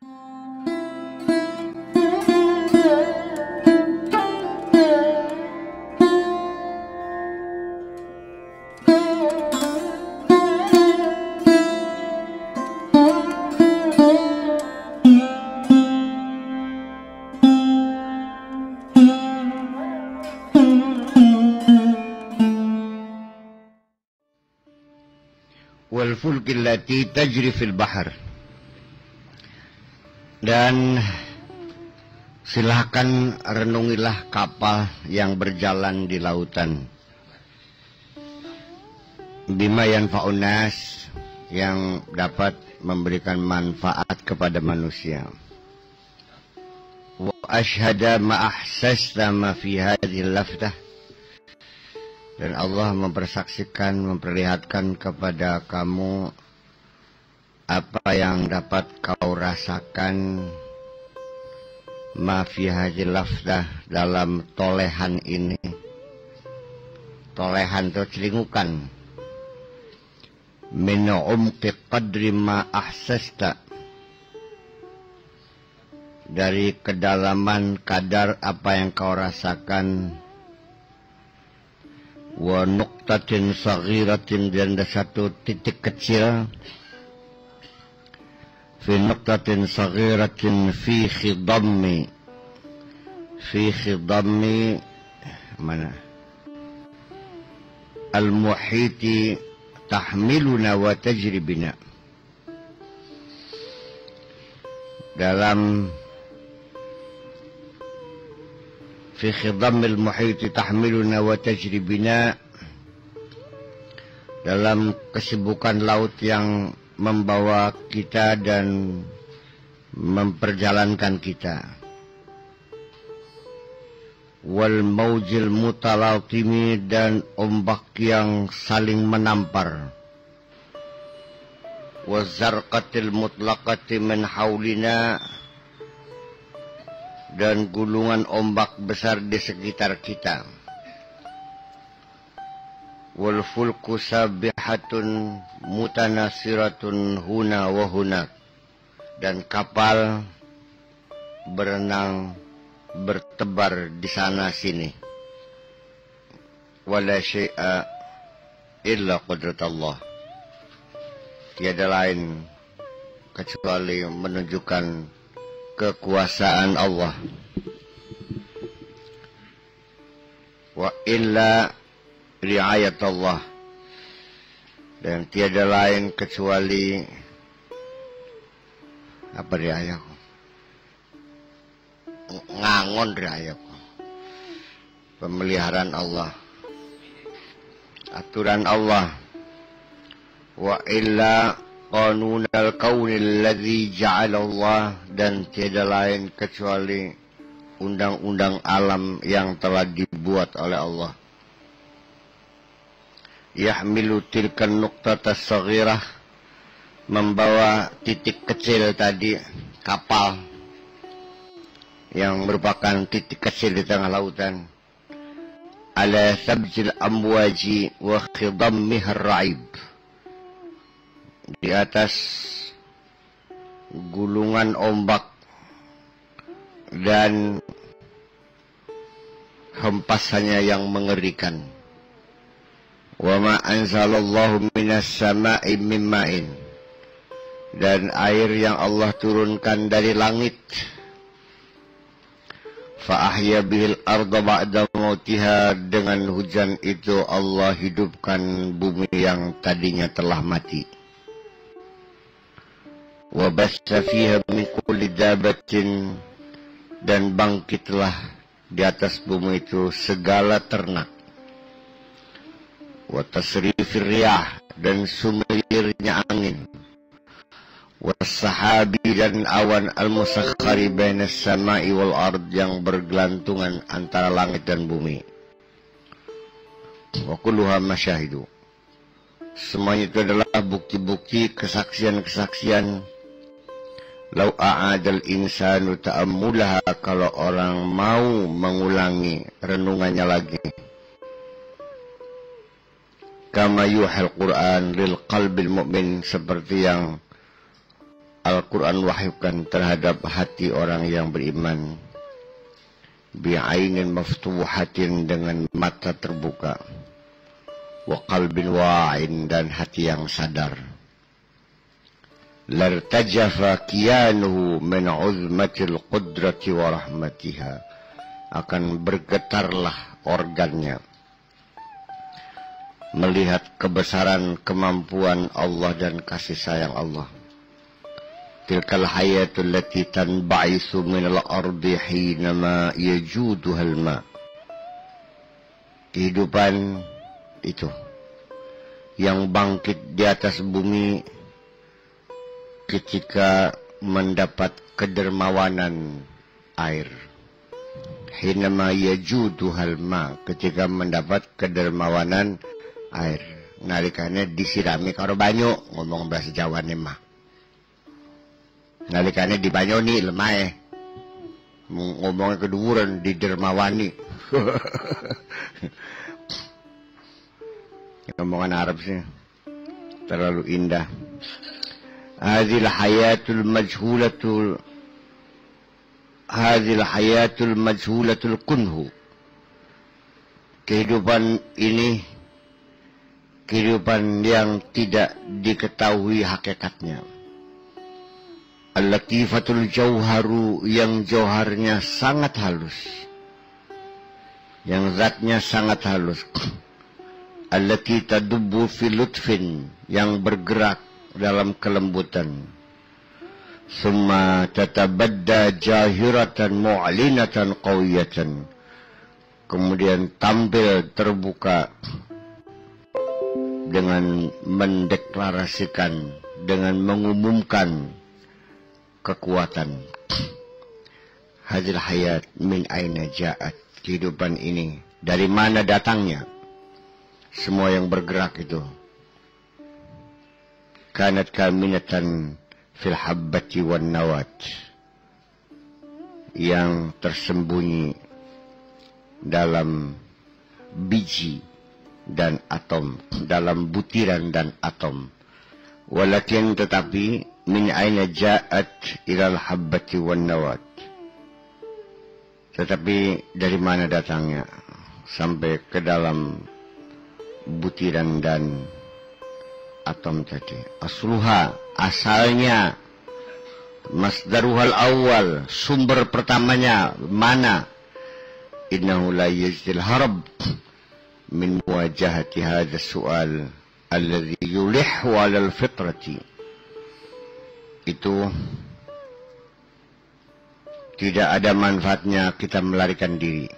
Wal fulkil lati tajri fil bahar. Dan silahkan renungilah kapal yang berjalan di lautan. Bima yanfa'un nas, yang dapat memberikan manfaat kepada manusia. Wa ashhada ma ahsasta ma fi hadhihi lafdah. Dan Allah mempersaksikan, memperlihatkan kepada kamu apa yang dapat kau rasakan ma fi hadhil lafdah, dalam tolehan ini. Tolehan itu celingukan. Min umqi qadri ma ahsasta, dari kedalaman kadar apa yang kau rasakan. Wa nuqtatin saghiratin, dan ada satu titik kecil. Fi nuqtatin saghiratin fi khidammi mana al-muhiti tahmiluna wa tajri bina. Dalam fi khidamil muhiti tahmiluna wa tajri bina, dalam kesibukan laut yang membawa kita dan memperjalankan kita. Wal maujil mutalatimi, dan ombak yang saling menampar. Wa zarqatil mutlaqati min haulina, dan gulungan ombak besar di sekitar kita. Wal fulku sabihatun mutanasiratun huna wa hunak, dan kapal berenang bertebar di sana sini. Wala syai'a illa qudratullah, tiada lain kecuali menunjukkan kekuasaan Allah. Wa illa riayat Allah, dan tiada lain kecuali apa riayat? Ngangon riayat, pemeliharaan Allah, aturan Allah. Wa illa qanunal kaunil ladzi ja'alallah, dan tiada lain kecuali undang-undang alam yang telah dibuat oleh Allah. Yahmilu tilkan nuqtatas saghirah, membawa titik kecil tadi, kapal yang merupakan titik kecil di tengah lautan. Ala sabjil amwaji wa khidammihar ra'ib, di atas gulungan ombak dan hempasannya yang mengerikan. Wa ma anzalallahu minas sama'i min ma'in, dan air yang Allah turunkan dari langit. Fa ahya bihil arda ba'da mautiha, dengan hujan itu Allah hidupkan bumi yang tadinya telah mati. Wa bassa fiha min kulli dabatin, dan bangkitlah di atas bumi itu segala ternak. Wa tasrifir riyah, dan sumelirnya angin. Wa sahabi, dan awan al-musakhkhari bainas sama'i wal ard, yang bergelantungan antara langit dan bumi. Wa kulluha masyahidu, semuanya itu adalah bukti-bukti, kesaksian-kesaksian. Lau a'adal insanu ta'ammulaha, kalau orang mau mengulangi renungannya lagi. Kama yuhal Qur'an lil qalbil mu'min, seperti yang Al-Quran wahyukan terhadap hati orang yang beriman, bi'ainin maftuhatin, dengan mata terbuka, wa qalbin wa'in, dan hati yang sadar. Lartajafa kiyanuhu min uzmatil qudrati wa rahmatiha, akan bergetarlah organnya melihat kebesaran kemampuan Allah dan kasih sayang Allah. Tilkal hayatul lati tanba'isu minal ardi hinama yajuduhal ma. Kehidupan itu yang bangkit di atas bumi ketika mendapat kedermawanan air. Hinama yajuduhal ma, ketika mendapat kedermawanan air. Nalikane disirami karo banyu, ngomong bahasa Jawa nih mah. Nalikane di banyu nih lemah ngomongnya keduren di dermawani. Ngomongan Arab sih terlalu indah. Hadhil hayatul majhulatul kunhu. Kehidupan ini kehidupan yang tidak diketahui hakikatnya. Al-latifatul jauharu, yang jauharnya sangat halus, yang zatnya sangat halus. Allati tadubbu fi lutfin, yang bergerak dalam kelembutan. Summa tatabadda jahiratan mu'linatan qawiyatan, kemudian tampil terbuka dengan mendeklarasikan, dengan mengumumkan kekuatan. Hadil hayat min aina ja'at, kehidupan ini dari mana datangnya? Semua yang bergerak itu kanat kaminatan fil habbati wan nawat, yang tersembunyi dalam biji dan atom, dalam butiran dan atom. Walakin, tetapi, min aina ja'at ilal habbati wan nawat, tetapi dari mana datangnya sampai ke dalam butiran dan atom tadi. Asluha, asalnya, masdaruhal awal, sumber pertamanya mana? Innahu la yajdil harab min muwajahati hadha su'al alladhi yulihu alal fitrati. Itu tidak ada manfaatnya kita melarikan diri.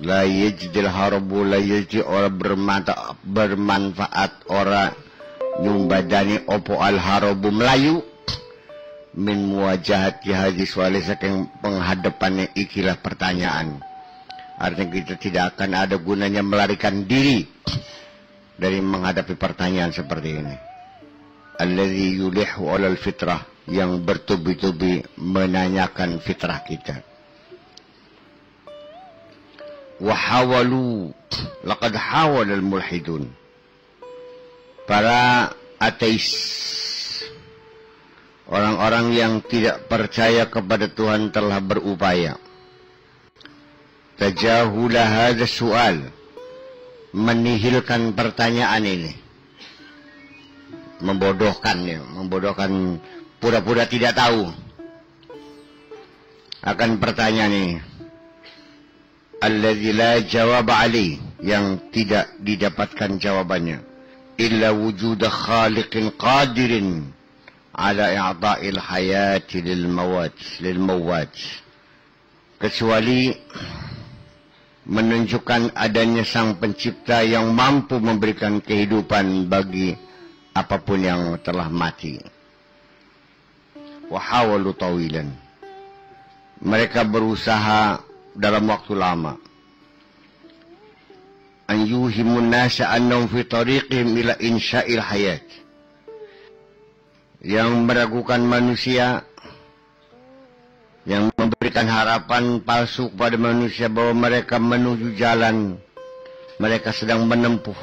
La yajdil harabu, la yajdi, orang bermanfaat orang nyumbadani opo al harabu melayu min muwajahati hadis wali, saking penghadapannya ikilah pertanyaan. Artinya kita tidak akan ada gunanya melarikan diri dari menghadapi pertanyaan seperti ini. Alladzi yulihu alal fitrah, yang bertubi-tubi menanyakan fitrah kita. Wahawalu, laqad hawala al-mulhidun, para ateis, orang-orang yang tidak percaya kepada Tuhan telah berupaya tajahula hadha su'al, menihilkan pertanyaan ini, membodohkannya, membodohkan, pura-pura tidak tahu akan pertanyaan ini. Alladzi la jawab alaih, yang tidak didapatkan jawabannya. Illa wujuda khaliqin qadirin ala i'ta'il hayati lil mawat. Kecuali menunjukkan adanya sang pencipta yang mampu memberikan kehidupan bagi apapun yang telah mati. Wahawalu tawilan, mereka berusaha dalam waktu lama. An yuhimun nasa annahum fi tariqihim ila insya'il hayat, yang meragukan manusia, yang memberikan harapan palsu kepada manusia bahwa mereka menuju jalan, mereka sedang menempuh,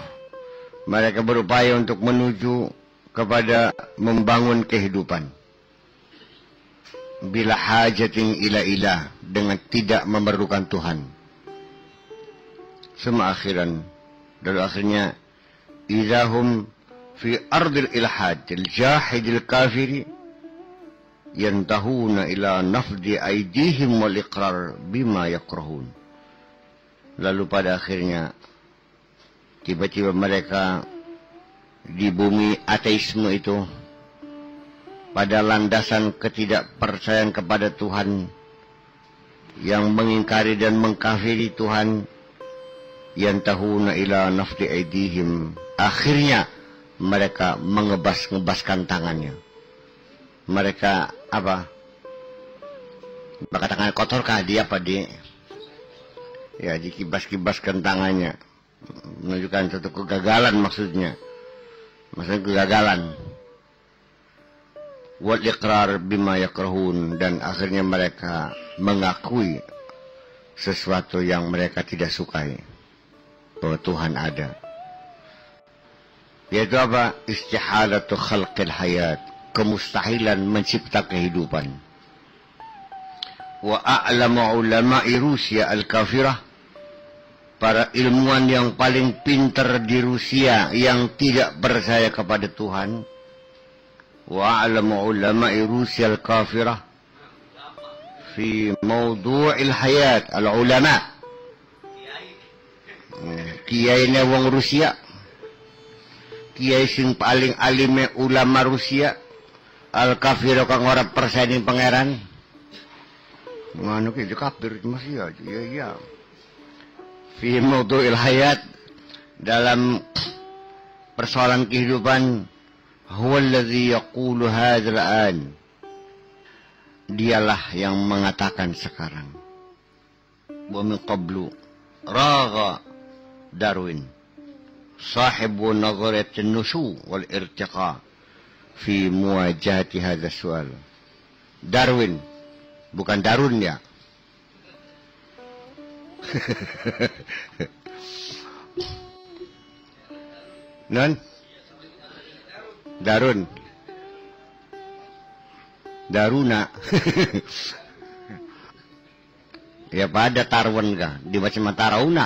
mereka berupaya untuk menuju kepada membangun kehidupan. Bila hajatin ila ilah, dengan tidak memerlukan Tuhan. Semua akhiran, lalu akhirnya idahum fi ardil ilhad al-jahidil kafiri yantahuna ila nafdi aydihim wal iqrar bima yakrahun. Lalu pada akhirnya tiba-tiba mereka di bumi ateisme itu, pada landasan ketidakpercayaan kepada Tuhan, yang mengingkari dan mengkafiri Tuhan, yantahuna ila nafdi aydihim, akhirnya mereka mengebas-ngebaskan tangannya. Mereka apa? Pakai tangan kotor kah dia apa dia? Ya, dikibas-kibaskan tangannya, menunjukkan satu kegagalan maksudnya. Maksudnya kegagalan. Wal iqrar bima yakrahun, dan akhirnya mereka mengakui sesuatu yang mereka tidak sukai, bahwa Tuhan ada. Yaitu apa? Istihalatu khalqil hayat, kemustahilan mencipta kehidupan. Wa a'lamu ulama'i Rusia al-kafirah, para ilmuwan yang paling pintar di Rusia yang tidak percaya kepada Tuhan. Wa a'lamu ulama'i Rusia al-kafirah fi mawdu'il hayat, al-ulama, kiai wong Rusia, kiai sing paling alime ulama Rusia, al-kafir kang ora percaya ning pangeran. Ngono ki kafir masih ya. Iya. Fi mawdu'il hayat, dalam persoalan kehidupan. Huwa alladhi yaqulu hadzal an, dialah yang mengatakan sekarang. Wa min qablu ragha Darwin, sahibu nazariyat an-nushu wal irtiqa fi muwajahati hadzal su'al. Darwin, bukan Darun ya. Non? Darun. Daruna. Ya pada Tarwan kah? Dibaca Matarauna.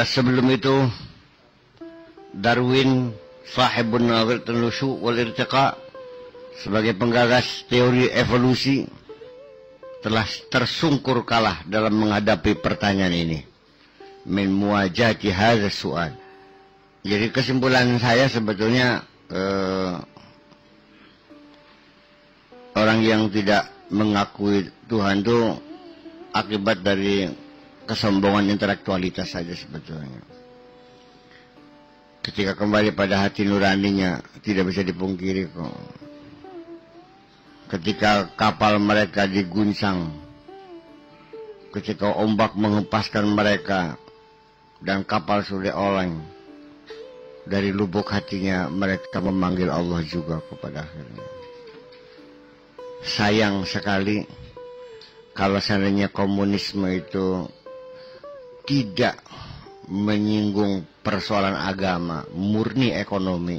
Sebelum itu Darwin, sahibun nazar an-nushu wal irtiqa, sebagai penggagas teori evolusi, telah tersungkur kalah dalam menghadapi pertanyaan ini. Min muwajahati hadzal su'al. Jadi kesimpulan saya sebetulnya orang yang tidak mengakui Tuhan itu akibat dari kesombongan intelektualitas saja sebetulnya. Ketika kembali pada hati nuraninya, tidak bisa dipungkiri kok. Ketika kapal mereka diguncang, ketika ombak mengempaskan mereka, dan kapal sudah oleng, dari lubuk hatinya mereka memanggil Allah juga kepada akhirnya. Sayang sekali kalau seandainya komunisme itu tidak menyinggung persoalan agama, murni ekonomi,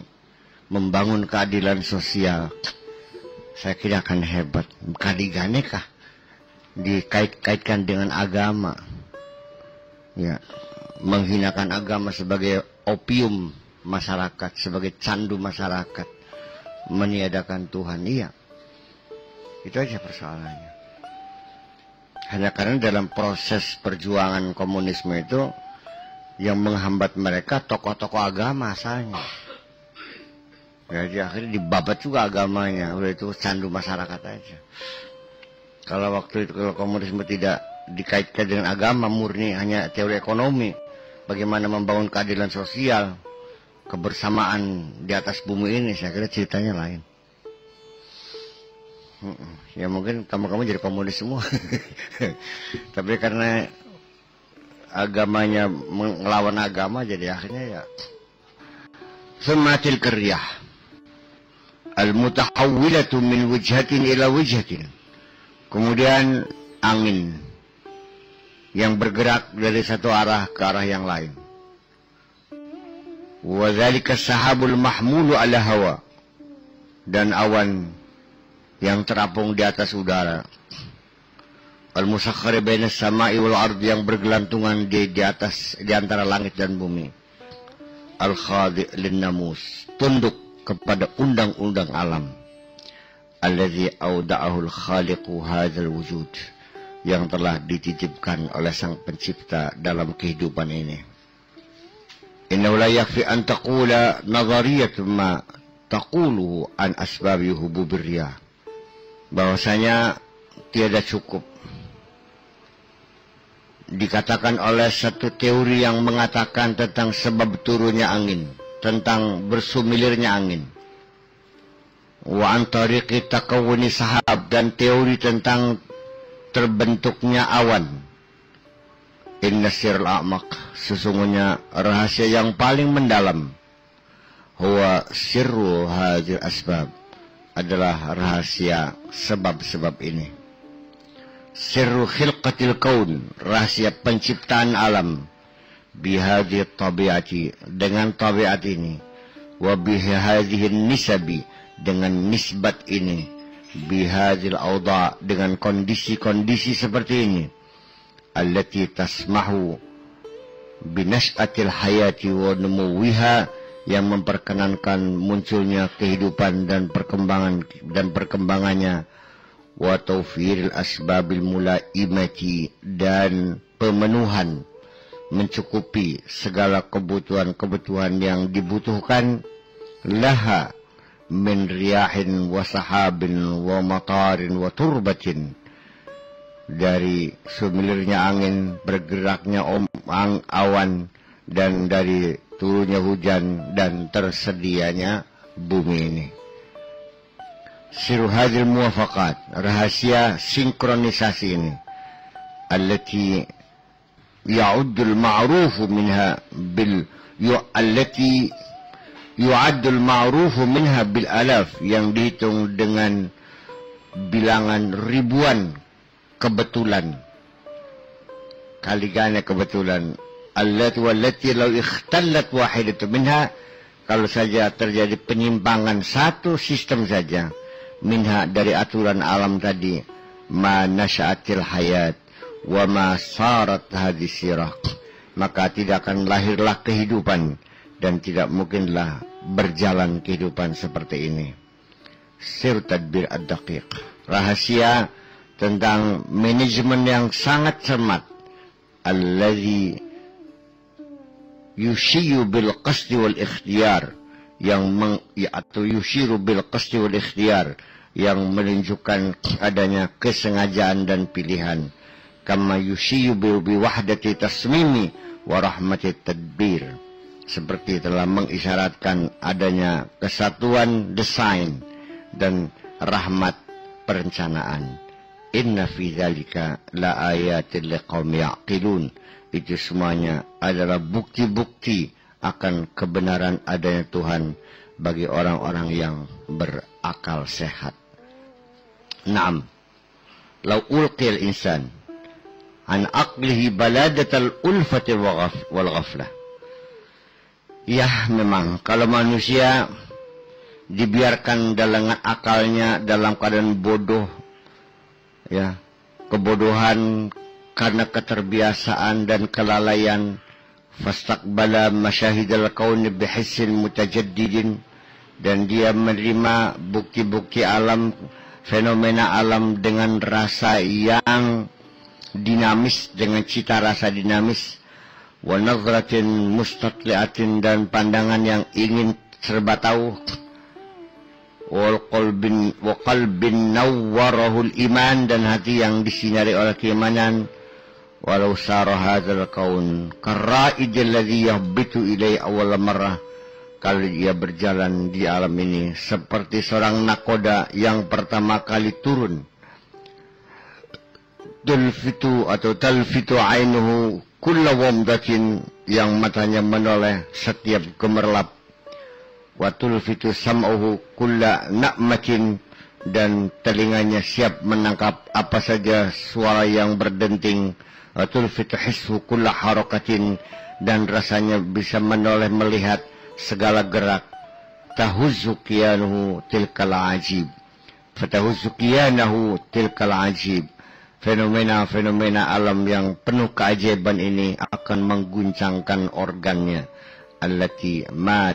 membangun keadilan sosial, saya kira akan hebat. Kadigane kah dikait-kaitkan dengan agama? Ya, menghinakan agama sebagai opium masyarakat, sebagai candu masyarakat, meniadakan Tuhan. Iya, itu aja persoalannya. Hanya karena dalam proses perjuangan komunisme itu yang menghambat mereka tokoh-tokoh agama asalnya. Jadi akhirnya dibabat juga agamanya. Udah itu candu masyarakat aja. Kalau waktu itu kalau komunisme tidak dikaitkan dengan agama, murni hanya teori ekonomi, bagaimana membangun keadilan sosial, kebersamaan di atas bumi ini, saya kira ceritanya lain. Ya mungkin kamu jadi komunis semua. Tapi karena agamanya melawan agama, jadi akhirnya ya sematil keryah al-mutahawwilatu min wujhatin ila wujhatin. Kemudian angin yang bergerak dari satu arah ke arah yang lain. Wa dzalika sahabul mahmulu ala hawa, dan awan yang terapung di atas udara. Al-musakhkhari bainas sama'i wal ard, yang bergelantungan di atas, di antara langit dan bumi. Al-khadi' lin namus, tunduk kepada undang-undang alam. Alladzi auda'ahu al-khaliqu hadzal wujud, yang telah dititipkan oleh Sang Pencipta dalam kehidupan ini. Innahu la yakfi an taqula nadhariyatun ma taquluhu an asbabi hububir riyah. Bahwasanya tiada cukup dikatakan oleh satu teori yang mengatakan tentang sebab turunnya angin, tentang bersumilirnya angin. Wa an tariqi takawuni sahab, dan teori tentang terbentuknya awan. Inna sirrul a'maq, sesungguhnya rahasia yang paling mendalam, huwa sirru hadzal asbab, adalah rahasia sebab-sebab ini. Sirru khilqatil kaun, rahasia penciptaan alam, bihadhi tabiati, dengan tabiat ini, wa bihadhihi nisabi, dengan nisbat ini, bihadhil awda, dengan kondisi-kondisi seperti ini, allati tasmahu binash'atil hayati wa numuwiha, yang memperkenankan munculnya kehidupan dan perkembangannya, wa tawfiril asbabil mulaimati, dan pemenuhan, mencukupi segala kebutuhan-kebutuhan yang dibutuhkan, laha min riyahin wa sahabin wa matarin wa turbatin, dari sumilirnya angin, bergeraknya awan, dan dari turunnya hujan dan tersedianya bumi ini. Sirru hadzal muwafaqat, rahasia sinkronisasi ini, allati ya'uddul ma'rufu minha allati yu'addul ma'rufu minha bil alaf, yang dihitung dengan bilangan ribuan kebetulan, kali ganda kebetulan. Allati law ikhtallat wahidatu minha, kalau saja terjadi penyimpangan satu sistem saja, minha, dari aturan alam tadi, ma nasya'atil hayat wa ma sarat hadhihi sirah, maka tidak akan lahirlah kehidupan dan tidak mungkinlah berjalan kehidupan seperti ini. Sir tadbir ad-daqiq, rahasia tentang manajemen yang sangat cermat, alladzi yushiru bil qasdi wal ikhtiyar, atau yushiru bil qasdi wal ikhtiyar, yang menunjukkan adanya kesengajaan dan pilihan, kama yushiru bi wahdati tasmimi wa rahmati tadbir, seperti telah mengisyaratkan adanya kesatuan desain dan rahmat perencanaan. Inna fi dzalika la ayatin liqaumin ya'qilun, itu semuanya adalah bukti-bukti akan kebenaran adanya Tuhan bagi orang-orang yang berakal sehat. Naam, law ulqiyal insan an aqlihi baladatal ulfati wal ghaflah. Ya, memang kalau manusia dibiarkan dalam akalnya dalam keadaan bodoh, ya, kebodohan karena keterbiasaan dan kelalaian, fastaqbala masyahidal kauni bihissin mutajaddidin, dan dia menerima bukti-bukti alam, fenomena alam dengan rasa yang dinamis, dengan cita rasa dinamis, wa nazratin mustatliatin, dan pandangan yang ingin serba tahu, wa qalbin nawwarahul iman, dan hati yang disinari oleh keimanan. Walau sara hadzal kaun karra'id alladhi yahbitu ilai awal marrah, kalau dia berjalan di alam ini seperti seorang nakoda yang pertama kali turun, talfitu ainuhu kulla wamdatin, yang matanya menoleh setiap gemerlap, wa tulfitu sam'uhu kulla na'matin, dan telinganya siap menangkap apa saja suara yang berdenting, wa tulfitu hisfu kulla harakatin, dan rasanya bisa menoleh melihat segala gerak. Tahuzzu qiyanuhu tilkal ajib, fatahuzzu qiyanahu tilkal ajib. Fenomena-fenomena alam yang penuh keajaiban ini akan mengguncangkan organnya. Allati ma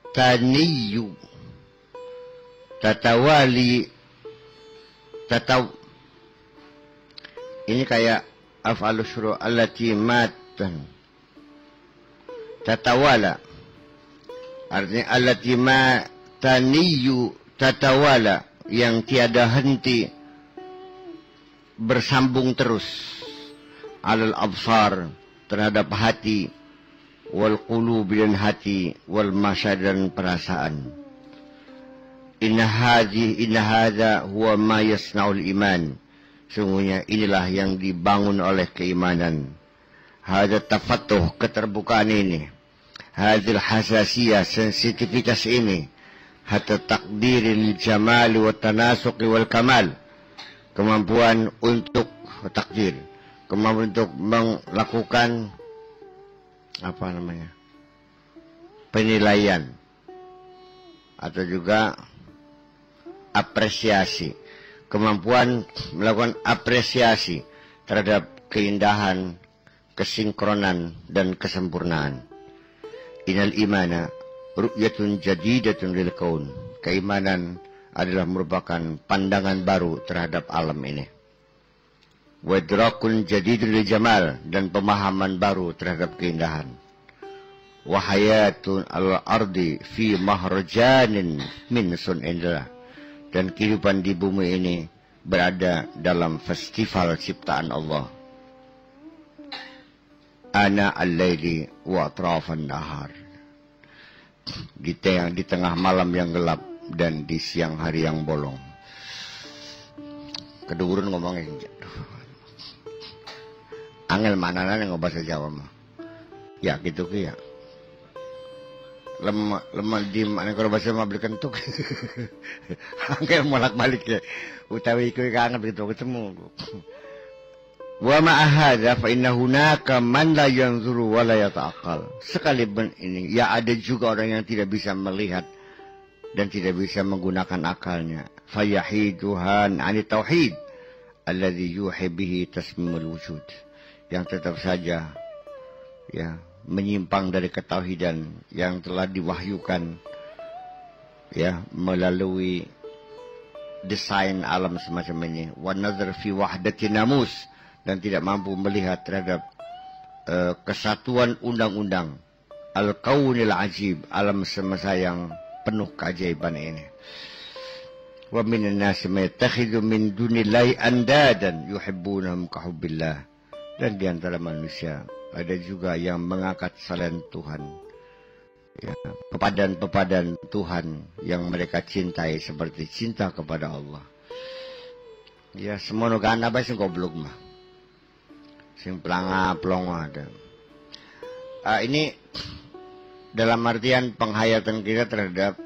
taniyu ini kayak af'alus syuru allati matan tatawala, artinya allati taniyu tatawala, yang tiada henti bersambung terus, alal absar, terhadap hati, wal qulub, dan hati, wal masyad, dan perasaan. Inna hadha huwa ma yasna'ul iman, sungguhnya inilah yang dibangun oleh keimanan. Hadha tafattuh, keterbukaan ini, hadhil hasasiyah, sensitivitas ini, hatta takdiril jamal wa tanasuq wal kamal, kemampuan untuk takdir, kemampuan untuk melakukan penilaian atau juga apresiasi, kemampuan melakukan apresiasi terhadap keindahan, kesinkronan, dan kesempurnaan. Innal imana ru'yatun jadidatun lil kaun, keimanan adalah merupakan pandangan baru terhadap alam ini. Wadrakun jadidun lil jamal, dan pemahaman baru terhadap keindahan. Wahayatun al-ardi fi mahrajanin min sun'illah, dan kehidupan di bumi ini berada dalam festival ciptaan Allah. Ana al-laili wa atrafan nahar, di tengah malam yang gelap dan di siang hari yang bolong. Keduren ngomongnya angel mana yang bahasa Jawa mah. Ya gitu ya. Lemah di mana kalau bahasa mah beli kentuk. Angel bolak-balik ya. Utawi iku kangen begitu ketemu. Wa ma hadza fa inna hunaka man la yanzuru wa la yata'aqqal. Sekalipun ini ya ada juga orang yang tidak bisa melihat dan tidak bisa menggunakan akalnya. Fayahiduhan 'ani tauhid alladhi yuhi bihi tasmimul wujud, yang tetap saja ya menyimpang dari ketauhidan yang telah diwahyukan ya melalui desain alam semacam ini. Wa nazar fi wahdati namus, dan tidak mampu melihat terhadap kesatuan undang-undang al-kaunil ajib, alam semesta yang penuh keajaiban ini. Wa minan nasi may yattakhidhu min dunillahi andadan yuhibbunahum ka hubbillah, dan di antara manusia ada juga yang mengangkat selain Tuhan ya, pepadan-pepadan Tuhan yang mereka cintai seperti cinta kepada Allah. Ya semono kana bae sing goblok mah, sing planga-plongo ada. Ini dalam artian penghayatan kita terhadap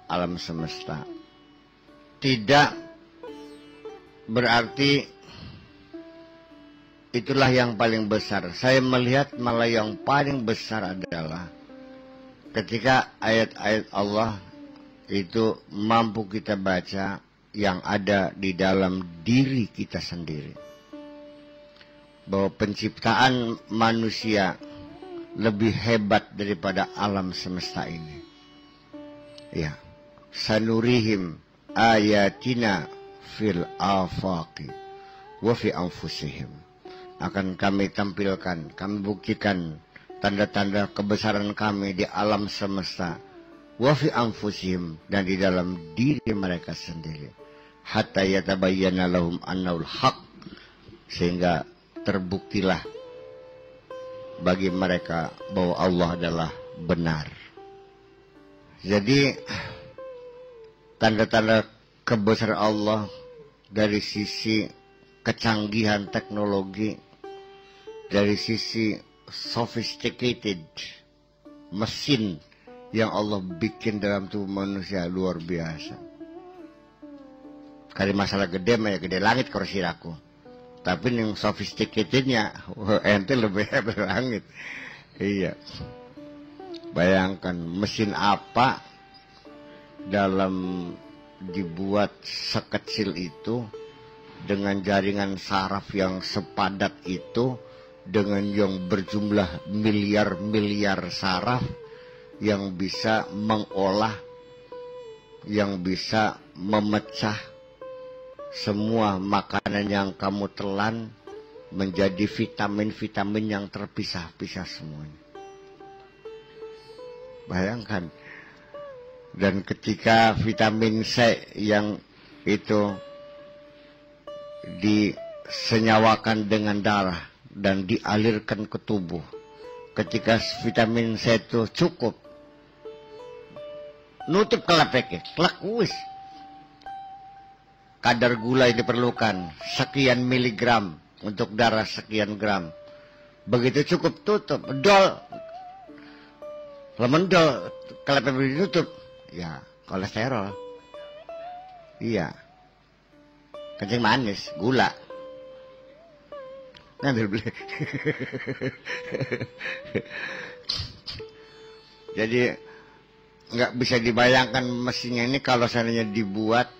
alam semesta. Tidak berarti itulah yang paling besar. Saya melihat malah yang paling besar adalah ketika ayat-ayat Allah itu mampu kita baca yang ada di dalam diri kita sendiri. Bahwa penciptaan manusia lebih hebat daripada alam semesta ini. Ya, sanurihim ayatina fil afaqi wa fi anfusihim. Akan kami tampilkan, kami buktikan tanda-tanda kebesaran kami di alam semesta, wa fi anfusihim, dan di dalam diri mereka sendiri. Hatta yatabayyana lahum annahul haq, sehingga terbuktilah bagi mereka bahwa Allah adalah benar. Jadi tanda-tanda kebesaran Allah dari sisi kecanggihan teknologi, dari sisi sophisticated mesin yang Allah bikin dalam tubuh manusia luar biasa. Kali masalah gede mah ya gede langit kalau siraku. Tapi yang sophisticatednya ente lebih hebat langit. Iya. Bayangkan mesin apa dalam dibuat sekecil itu dengan jaringan saraf yang sepadat itu, dengan yang berjumlah miliar-miliar saraf yang bisa mengolah, yang bisa memecah semua makanan yang kamu telan menjadi vitamin-vitamin yang terpisah-pisah semuanya. Bayangkan. Dan ketika vitamin C yang itu disenyawakan dengan darah dan dialirkan ke tubuh, ketika vitamin C itu cukup, nutup kelapeknya, kelak wis. Kadar gula yang diperlukan sekian miligram untuk darah sekian gram. Begitu cukup tutup, dol. Lemon dol, kelapeknya ditutup, ya kolesterol. Iya. Kencing manis, gula. Ngambil beli. Jadi nggak bisa dibayangkan mesinnya ini kalau seandainya dibuat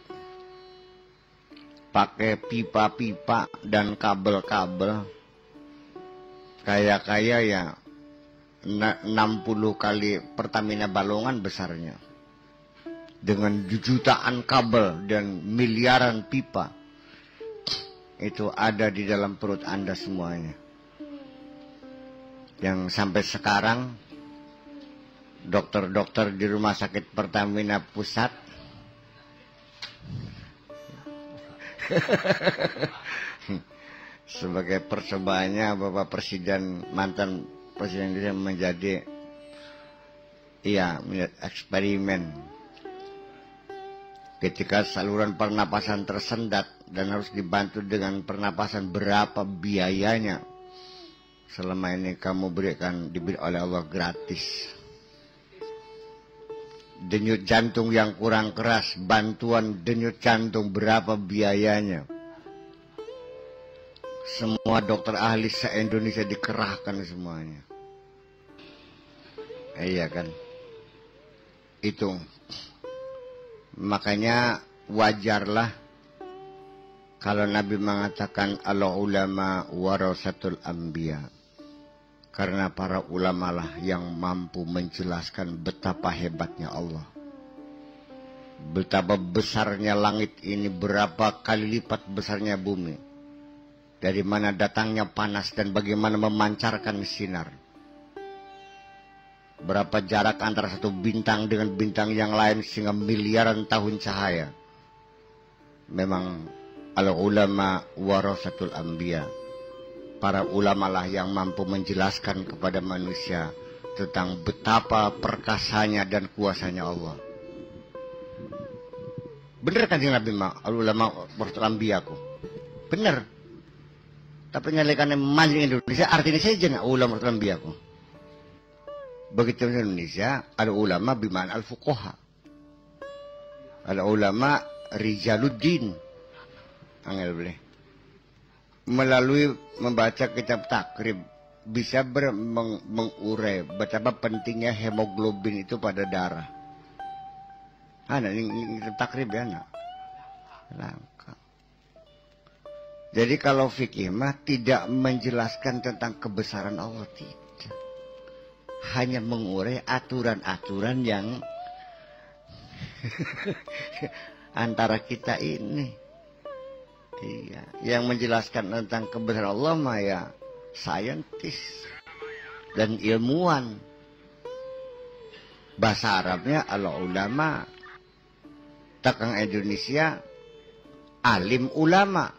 pakai pipa-pipa dan kabel-kabel kayak ya 60 kali Pertamina Balongan besarnya, dengan jutaan kabel dan miliaran pipa itu ada di dalam perut Anda semuanya, yang sampai sekarang dokter-dokter di rumah sakit Pertamina Pusat sebagai percobaannya Bapak Presiden, mantan Presiden Indonesia menjadi eksperimen. Ketika saluran pernapasan tersendat dan harus dibantu dengan pernapasan, berapa biayanya? Selama ini kamu diberi oleh Allah gratis. Denyut jantung yang kurang keras, bantuan denyut jantung berapa biayanya? Semua dokter ahli se-Indonesia dikerahkan semuanya. Iya kan? Itu. Makanya wajarlah kalau Nabi mengatakan al-ulama warasatul anbiya. Karena para ulama lah yang mampu menjelaskan betapa hebatnya Allah. Betapa besarnya langit ini, berapa kali lipat besarnya bumi. Dari mana datangnya panas dan bagaimana memancarkan sinar. Berapa jarak antara satu bintang dengan bintang yang lain sehingga miliaran tahun cahaya. Memang al-ulama warasatul anbiya. Para ulama lah yang mampu menjelaskan kepada manusia tentang betapa perkasanya dan kuasanya Allah. Bener kan sih Nabi al-ulama warasatul anbiya aku? Bener. Tapi nyalikan mancing Indonesia artinya saja nggak ulama warasatul anbiya aku. Begitu di Indonesia al-ulama biman al-fuqaha. Al-ulama rijaluddin. Angel boleh. Melalui membaca kitab takrib bisa mengurai betapa pentingnya hemoglobin itu pada darah. Ini kitab takrib ya nak. Langka. Jadi kalau fikih mah tidak menjelaskan tentang kebesaran Allah, tidak. Hanya mengurai aturan-aturan yang antara kita ini. Iya, yang menjelaskan tentang kebesaran Allah mah ya saintis dan ilmuwan. Bahasa Arabnya al-ulama. Takang Indonesia alim ulama.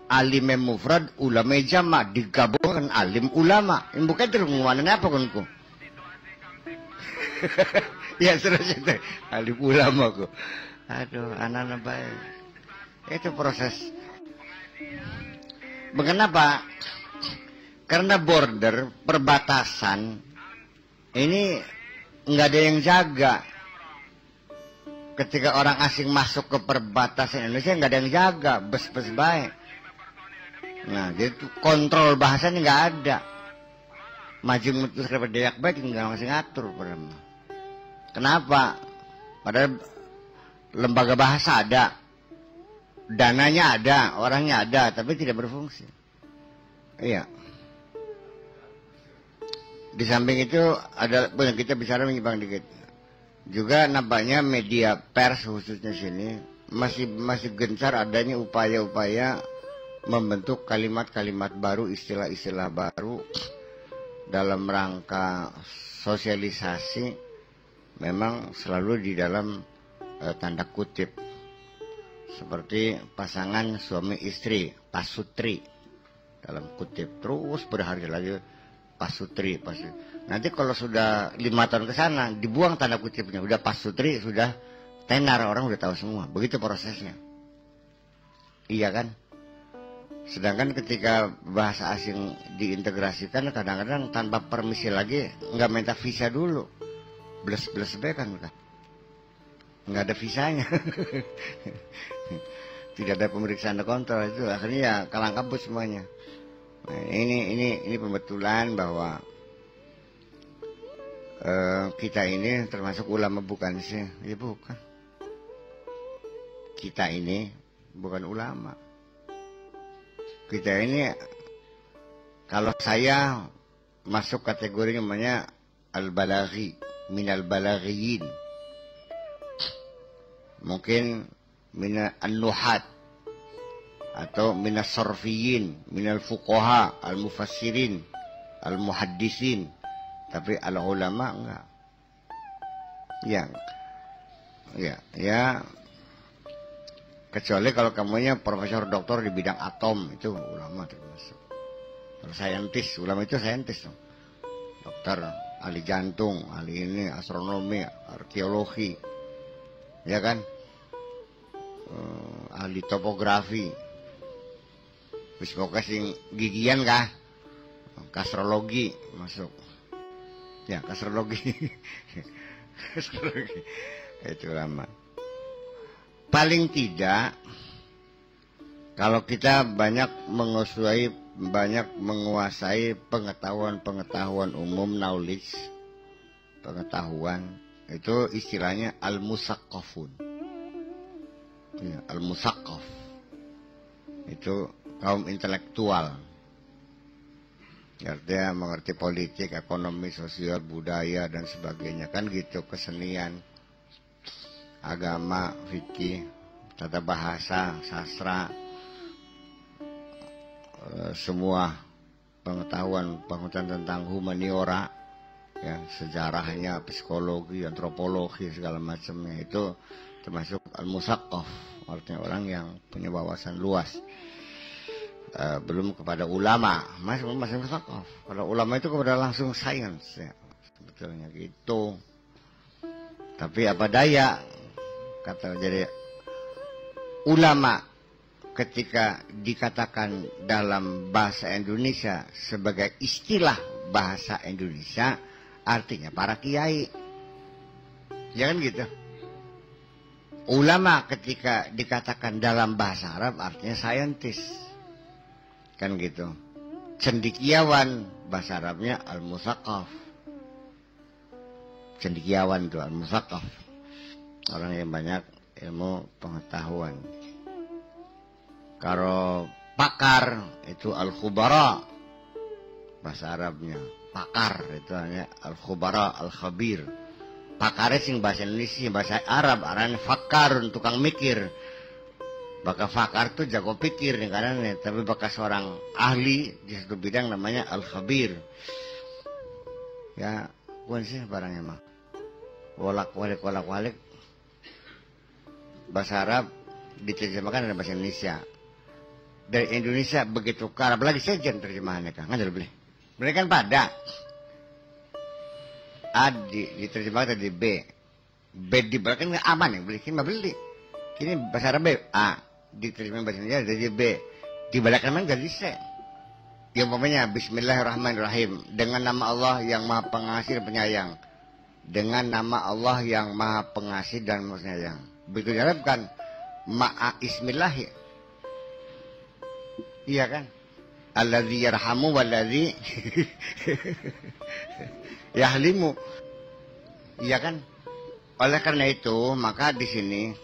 Alim mufrad, ulama jama, digabungkan alim ulama. Ini bukan terunguanan apa kunku? Ya terus itu alim ulama ku. Aduh, anak-anak baik. Itu proses. Kenapa? Karena border, perbatasan ini nggak ada yang jaga. Ketika orang asing masuk ke perbatasan Indonesia nggak ada yang jaga, bes-bes baik. Nah, jadi kontrol bahasanya nggak ada. Maju mutus kerja dayak baik nggak masih ngatur. Kenapa? Padahal lembaga bahasa ada, dananya ada, orangnya ada, tapi tidak berfungsi. Iya. Di samping itu ada, kita bicara menyimpang dikit. Juga nampaknya media pers khususnya sini masih gencar adanya upaya-upaya membentuk kalimat-kalimat baru, istilah-istilah baru dalam rangka sosialisasi. Memang selalu di dalam tanda kutip, seperti pasangan suami istri, pasutri dalam kutip, terus berharga lagi pasutri. Nanti kalau sudah 5 tahun ke sana dibuang tanda kutipnya, udah pasutri, sudah tenar, orang udah tahu semua. Begitu prosesnya. Iya kan? Sedangkan ketika bahasa asing diintegrasikan, kadang-kadang tanpa permisi lagi, nggak minta visa dulu, beles-beles kan, nggak ada visanya. Tidak ada pemeriksaan kontrol, itu akhirnya ya kalang kabut semuanya. Nah, ini pembetulan bahwa kita ini termasuk ulama bukan sih? Ya bukan. Kita ini bukan ulama. Kita ini, kalau saya masuk kategori namanya al-balaghi, minal balaghiyin. Mungkin minal an-nuhat, atau minas sorfiyin, minal fuqaha, al-mufassirin, al-muhaddisin. Tapi al-ulama enggak. Ya. Kecuali kalau kamunya profesor doktor di bidang atom, itu ulama termasuk. Kalau saintis, ulama itu saintis dong. Dokter, ahli jantung, ahli ini, astronomi, arkeologi. Ya kan? Ahli topografi. Wis pokoknya sing gigian kah? Kastrologi masuk. Ya, kastrologi. Kastrologi. Itu lama. Paling tidak, kalau kita banyak menguasai pengetahuan umum, knowledge, pengetahuan, itu istilahnya al-musaqqafun. Ya, al-musaqqaf. Itu kaum intelektual. Artinya mengerti politik, ekonomi, sosial, budaya, dan sebagainya. Kan gitu, kesenian, agama, fikih, tata bahasa, sastra, semua pengetahuan tentang humaniora, ya, sejarahnya, psikologi, antropologi, segala macamnya, itu termasuk al-musaqqaf, artinya orang yang punya wawasan luas. Belum kepada ulama, masih musaqqaf. Kalau ulama itu kepada langsung sains, ya, sebetulnya gitu. Tapi apa daya, kata jadi ulama ketika dikatakan dalam bahasa Indonesia sebagai istilah bahasa Indonesia, artinya para kiai. Jangan gitu. Ulama ketika dikatakan dalam bahasa Arab artinya saintis. Kan gitu. Cendekiawan bahasa Arabnya al-musaqqaf. Cendekiawan itu al-musaqqaf. Orang yang banyak ilmu pengetahuan. Kalau pakar itu al-khubara, bahasa Arabnya. Pakar itu hanya al-khubara, al-khabir. Pakarnya sing bahasa Indonesia, bahasa Arab, arahnya fakar, tukang mikir. Baka fakar tuh jago pikir nih karena nih, tapi baka seorang ahli di satu bidang namanya al-khabir. Ya, bukan sih barangnya mah. Walak-walik. Bahasa Arab diterjemahkan dalam bahasa Indonesia. Dari Indonesia begitu ke Arab lagi sejen terjemahannya kan, nggak boleh. Mereka kan pada A diterjemahkan dari B dibalikin nggak aman ya, beli kan nggak beli. Ini bahasa Arab B A diterjemahkan bahasa Indonesia dari B dibalikin mana jadi C. Yang umpamanya Bismillahirrahmanirrahim, dengan nama Allah yang Maha Pengasih dan Penyayang. dengan nama Allah yang Maha Pengasih dan Penyayang. Begitu diharapkan ma'a ismillahi. Iya kan? Alladzi yarhamu walladzi yahlimu. Iya kan? Oleh karena itu, maka di sini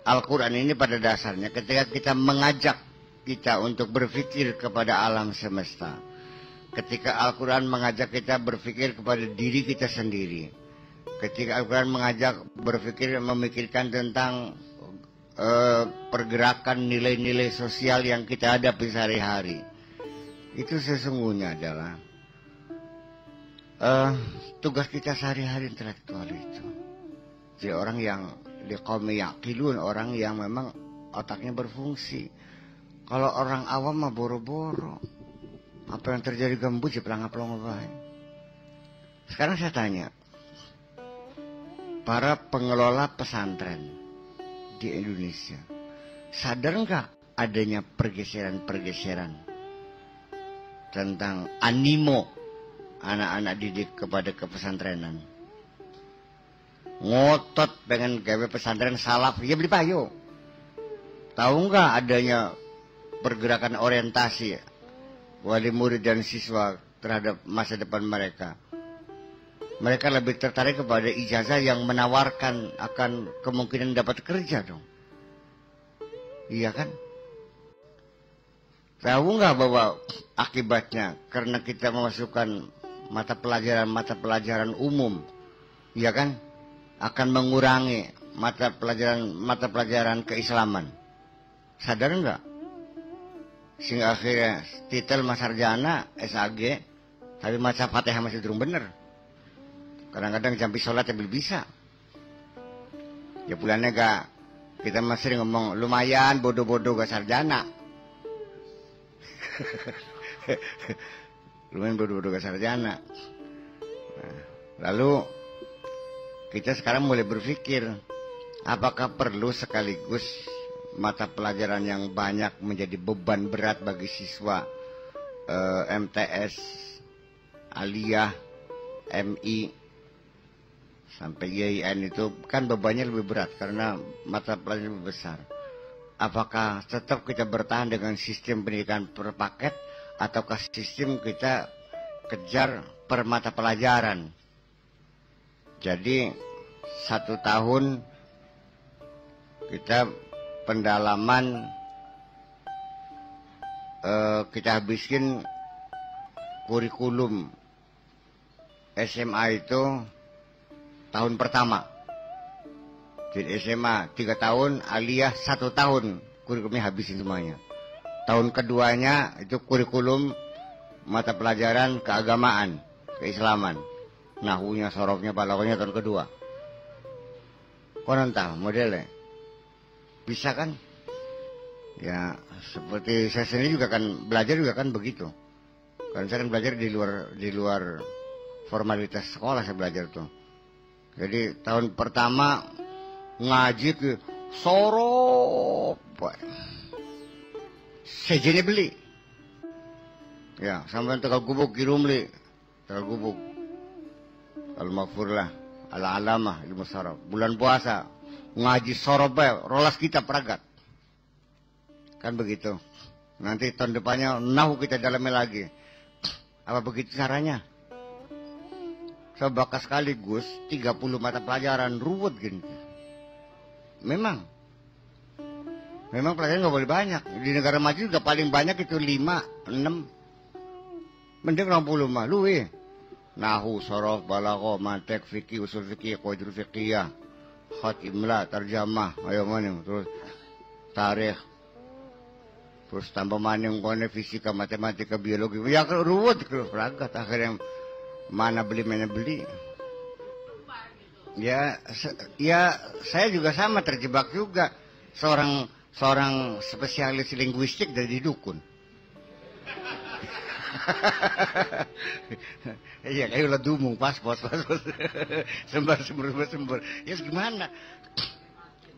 Al-Quran ini pada dasarnya ketika kita mengajak kita untuk berpikir kepada alam semesta, ketika Al-Quran mengajak kita berpikir kepada diri kita sendiri, ketika Al-Quran mengajak berpikir memikirkan tentang pergerakan nilai-nilai sosial yang kita hadapi sehari-hari, itu sesungguhnya adalah tugas kita sehari-hari intelektual itu. Jadi orang yang liqaumi yaqilun, orang yang memang otaknya berfungsi. Kalau orang awam mah boro-boro. Apa yang terjadi gembus ya pelang-pelang baik. Sekarang saya tanya, para pengelola pesantren di Indonesia sadar nggak adanya pergeseran-pergeseran tentang animo anak-anak didik kepada kepesantrenan? Ngotot pengen gawe pesantren salaf, ya beli payo. Tahu nggak adanya pergerakan orientasi wali murid dan siswa terhadap masa depan mereka? Mereka lebih tertarik kepada ijazah yang menawarkan akan kemungkinan dapat kerja dong. Iya kan? Tahu nggak bahwa akibatnya karena kita memasukkan mata pelajaran umum, iya kan, akan mengurangi mata pelajaran keislaman. Sadar nggak? Sehingga akhirnya titel Mas Sarjana SAG, tapi maca Fatihah masih durung bener. Kadang-kadang jampi sholat ya belum bisa. Ya bulannya gak, kita masih ngomong lumayan bodoh-bodoh gak sarjana. Lumayan bodoh-bodoh gak sarjana. Nah, lalu kita sekarang mulai berpikir, apakah perlu sekaligus mata pelajaran yang banyak menjadi beban berat bagi siswa MTS, Aliyah, MI, sampai YIN itu kan bebannya lebih berat karena mata pelajaran lebih besar. Apakah tetap kita bertahan dengan sistem pendidikan per paket ataukah sistem kita kejar per mata pelajaran? Jadi 1 tahun kita pendalaman kita habiskan kurikulum SMA itu tahun pertama. Jadi SMA 3 tahun, Aliyah 1 tahun, kurikulumnya habisin semuanya. Tahun keduanya itu kurikulum mata pelajaran keagamaan, keislaman. Nahunya, sorofnya, balaghahnya tahun kedua. Konon tahu modelnya. Bisa kan? Ya, seperti saya sendiri juga kan belajar juga kan begitu. Kan saya kan belajar di luar formalitas sekolah saya belajar tuh. Jadi tahun pertama ngaji ke sorop. Sejenis beli. Ya, sampai Tegal Gubuk kirim beli. Tegal Gubuk. Al-Maghfurlah, Al-Alamah, ilmu saraf. Bulan puasa ngaji sorop rolas kita peragat. Kan begitu. Nanti tahun depannya nahu kita dalami lagi. Apa begitu caranya? Sebab sekaligus 30 mata pelajaran ruwet gini. Memang pelajaran nggak boleh banyak. Di negara maju juga paling banyak itu 5, 6. Mending 60 mah lu Nahu, sorof, balaghah, mantek, fikih, usul fikih, qawaidul fiqhiyah, khat imla, tarjamah, ayo maning, terus tarikh. Terus tambah maning kone fisika, matematika, biologi. Ya ruwet kalau peragat akhirnya mana beli. Ya saya juga sama terjebak juga. Seorang spesialis linguistik dari dukun. Iya kayak ulah dumung pas. Sembur. Ya gimana?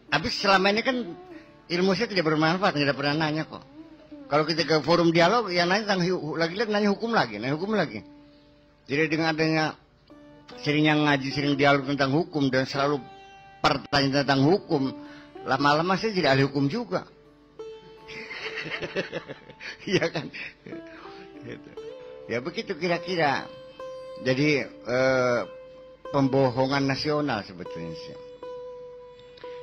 Habis selama ini kan ilmu saya tidak bermanfaat, tidak pernah nanya kok. Kalau kita ke forum dialog, yang nanya tentang nanya hukum lagi. Jadi dengan adanya sering yang ngaji, sering dialog tentang hukum dan selalu pertanyaan tentang hukum, lama-lama saya jadi ahli hukum juga. Iya kan? Ya begitu kira-kira. Jadi pembohongan nasional sebetulnya sih.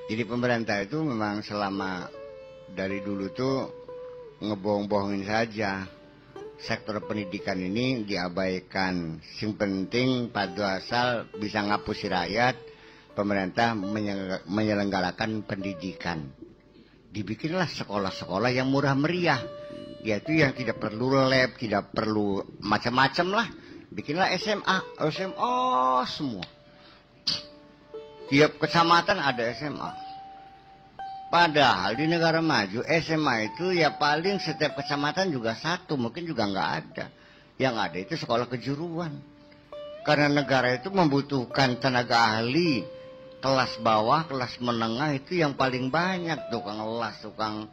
Jadi pemerintah itu memang selama dari dulu tuh ngebohong-bohongin saja. Sektor pendidikan ini diabaikan. Yang penting pada asal bisa ngapusi rakyat, pemerintah menyelenggarakan pendidikan. Dibikinlah sekolah-sekolah yang murah meriah, yaitu yang tidak perlu lab, tidak perlu macam-macam lah. Bikinlah SMA semua. Tiap kecamatan ada SMA. Padahal di negara maju SMA itu ya paling setiap kecamatan juga satu, mungkin juga nggak ada. Yang ada itu sekolah kejuruan. Karena negara itu membutuhkan tenaga ahli kelas bawah, kelas menengah itu yang paling banyak. Tukang las, tukang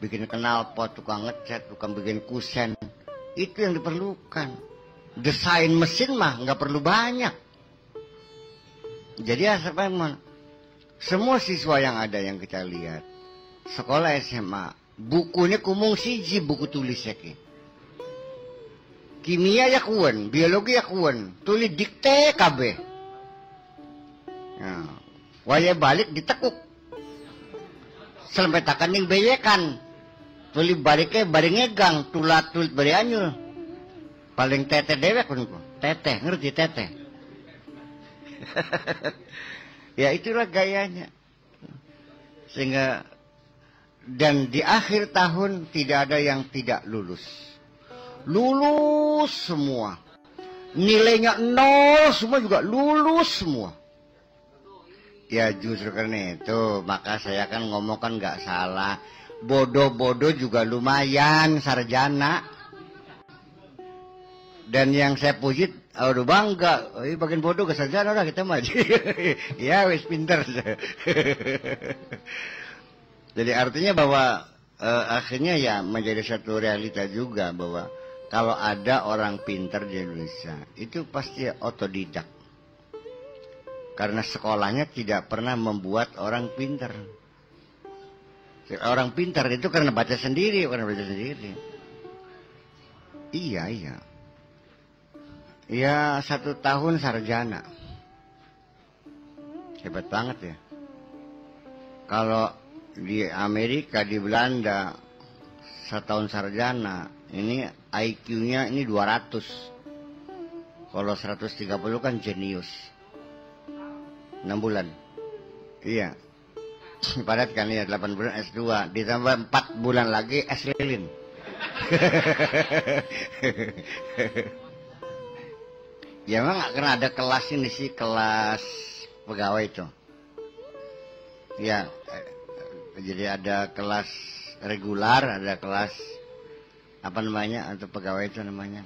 bikin knalpot, tukang ngecat, tukang bikin kusen. Itu yang diperlukan. Desain mesin mah nggak perlu banyak. Jadi semua siswa yang ada yang kita lihat sekolah SMA, bukunya kumung siji buku tulis ya ki. Kimia ya kuan, biologi ya kuan, tulis dikte kabeh. Nah, waya balik ditekuk. Selempetakan ning beyekan. Tulis baliknya bari ngegang, tulat bari anyul. Paling tete dewek pun ku. Tete, ngerti tete? Ya itulah gayanya. Sehingga dan di akhir tahun tidak ada yang tidak lulus. Lulus semua. Nilainya 0 semua juga lulus semua. Ya justru karena itu maka saya kan ngomong kan nggak salah. Bodoh-bodoh juga lumayan sarjana. Dan yang saya puji, aduh bangga, bagian bodoh ke sarjana udah kita maju. Ya wis pinter. Jadi artinya bahwa akhirnya ya menjadi satu realita juga bahwa kalau ada orang pinter di Indonesia itu pasti otodidak. Karena sekolahnya tidak pernah membuat orang pinter. Orang pinter itu karena baca sendiri, Iya. Ya 1 tahun sarjana. Hebat banget ya. Kalau di Amerika, di Belanda 1 tahun sarjana, ini IQ-nya ini 200. Kalau 130 kan jenius. 6 bulan. Iya. Padat kan ya 8 bulan S2, ditambah 4 bulan lagi S lilin. Ya memang gak kena ada kelas ini sih, kelas pegawai itu. Ya, jadi ada kelas regular, ada kelas apa namanya untuk pegawai itu namanya.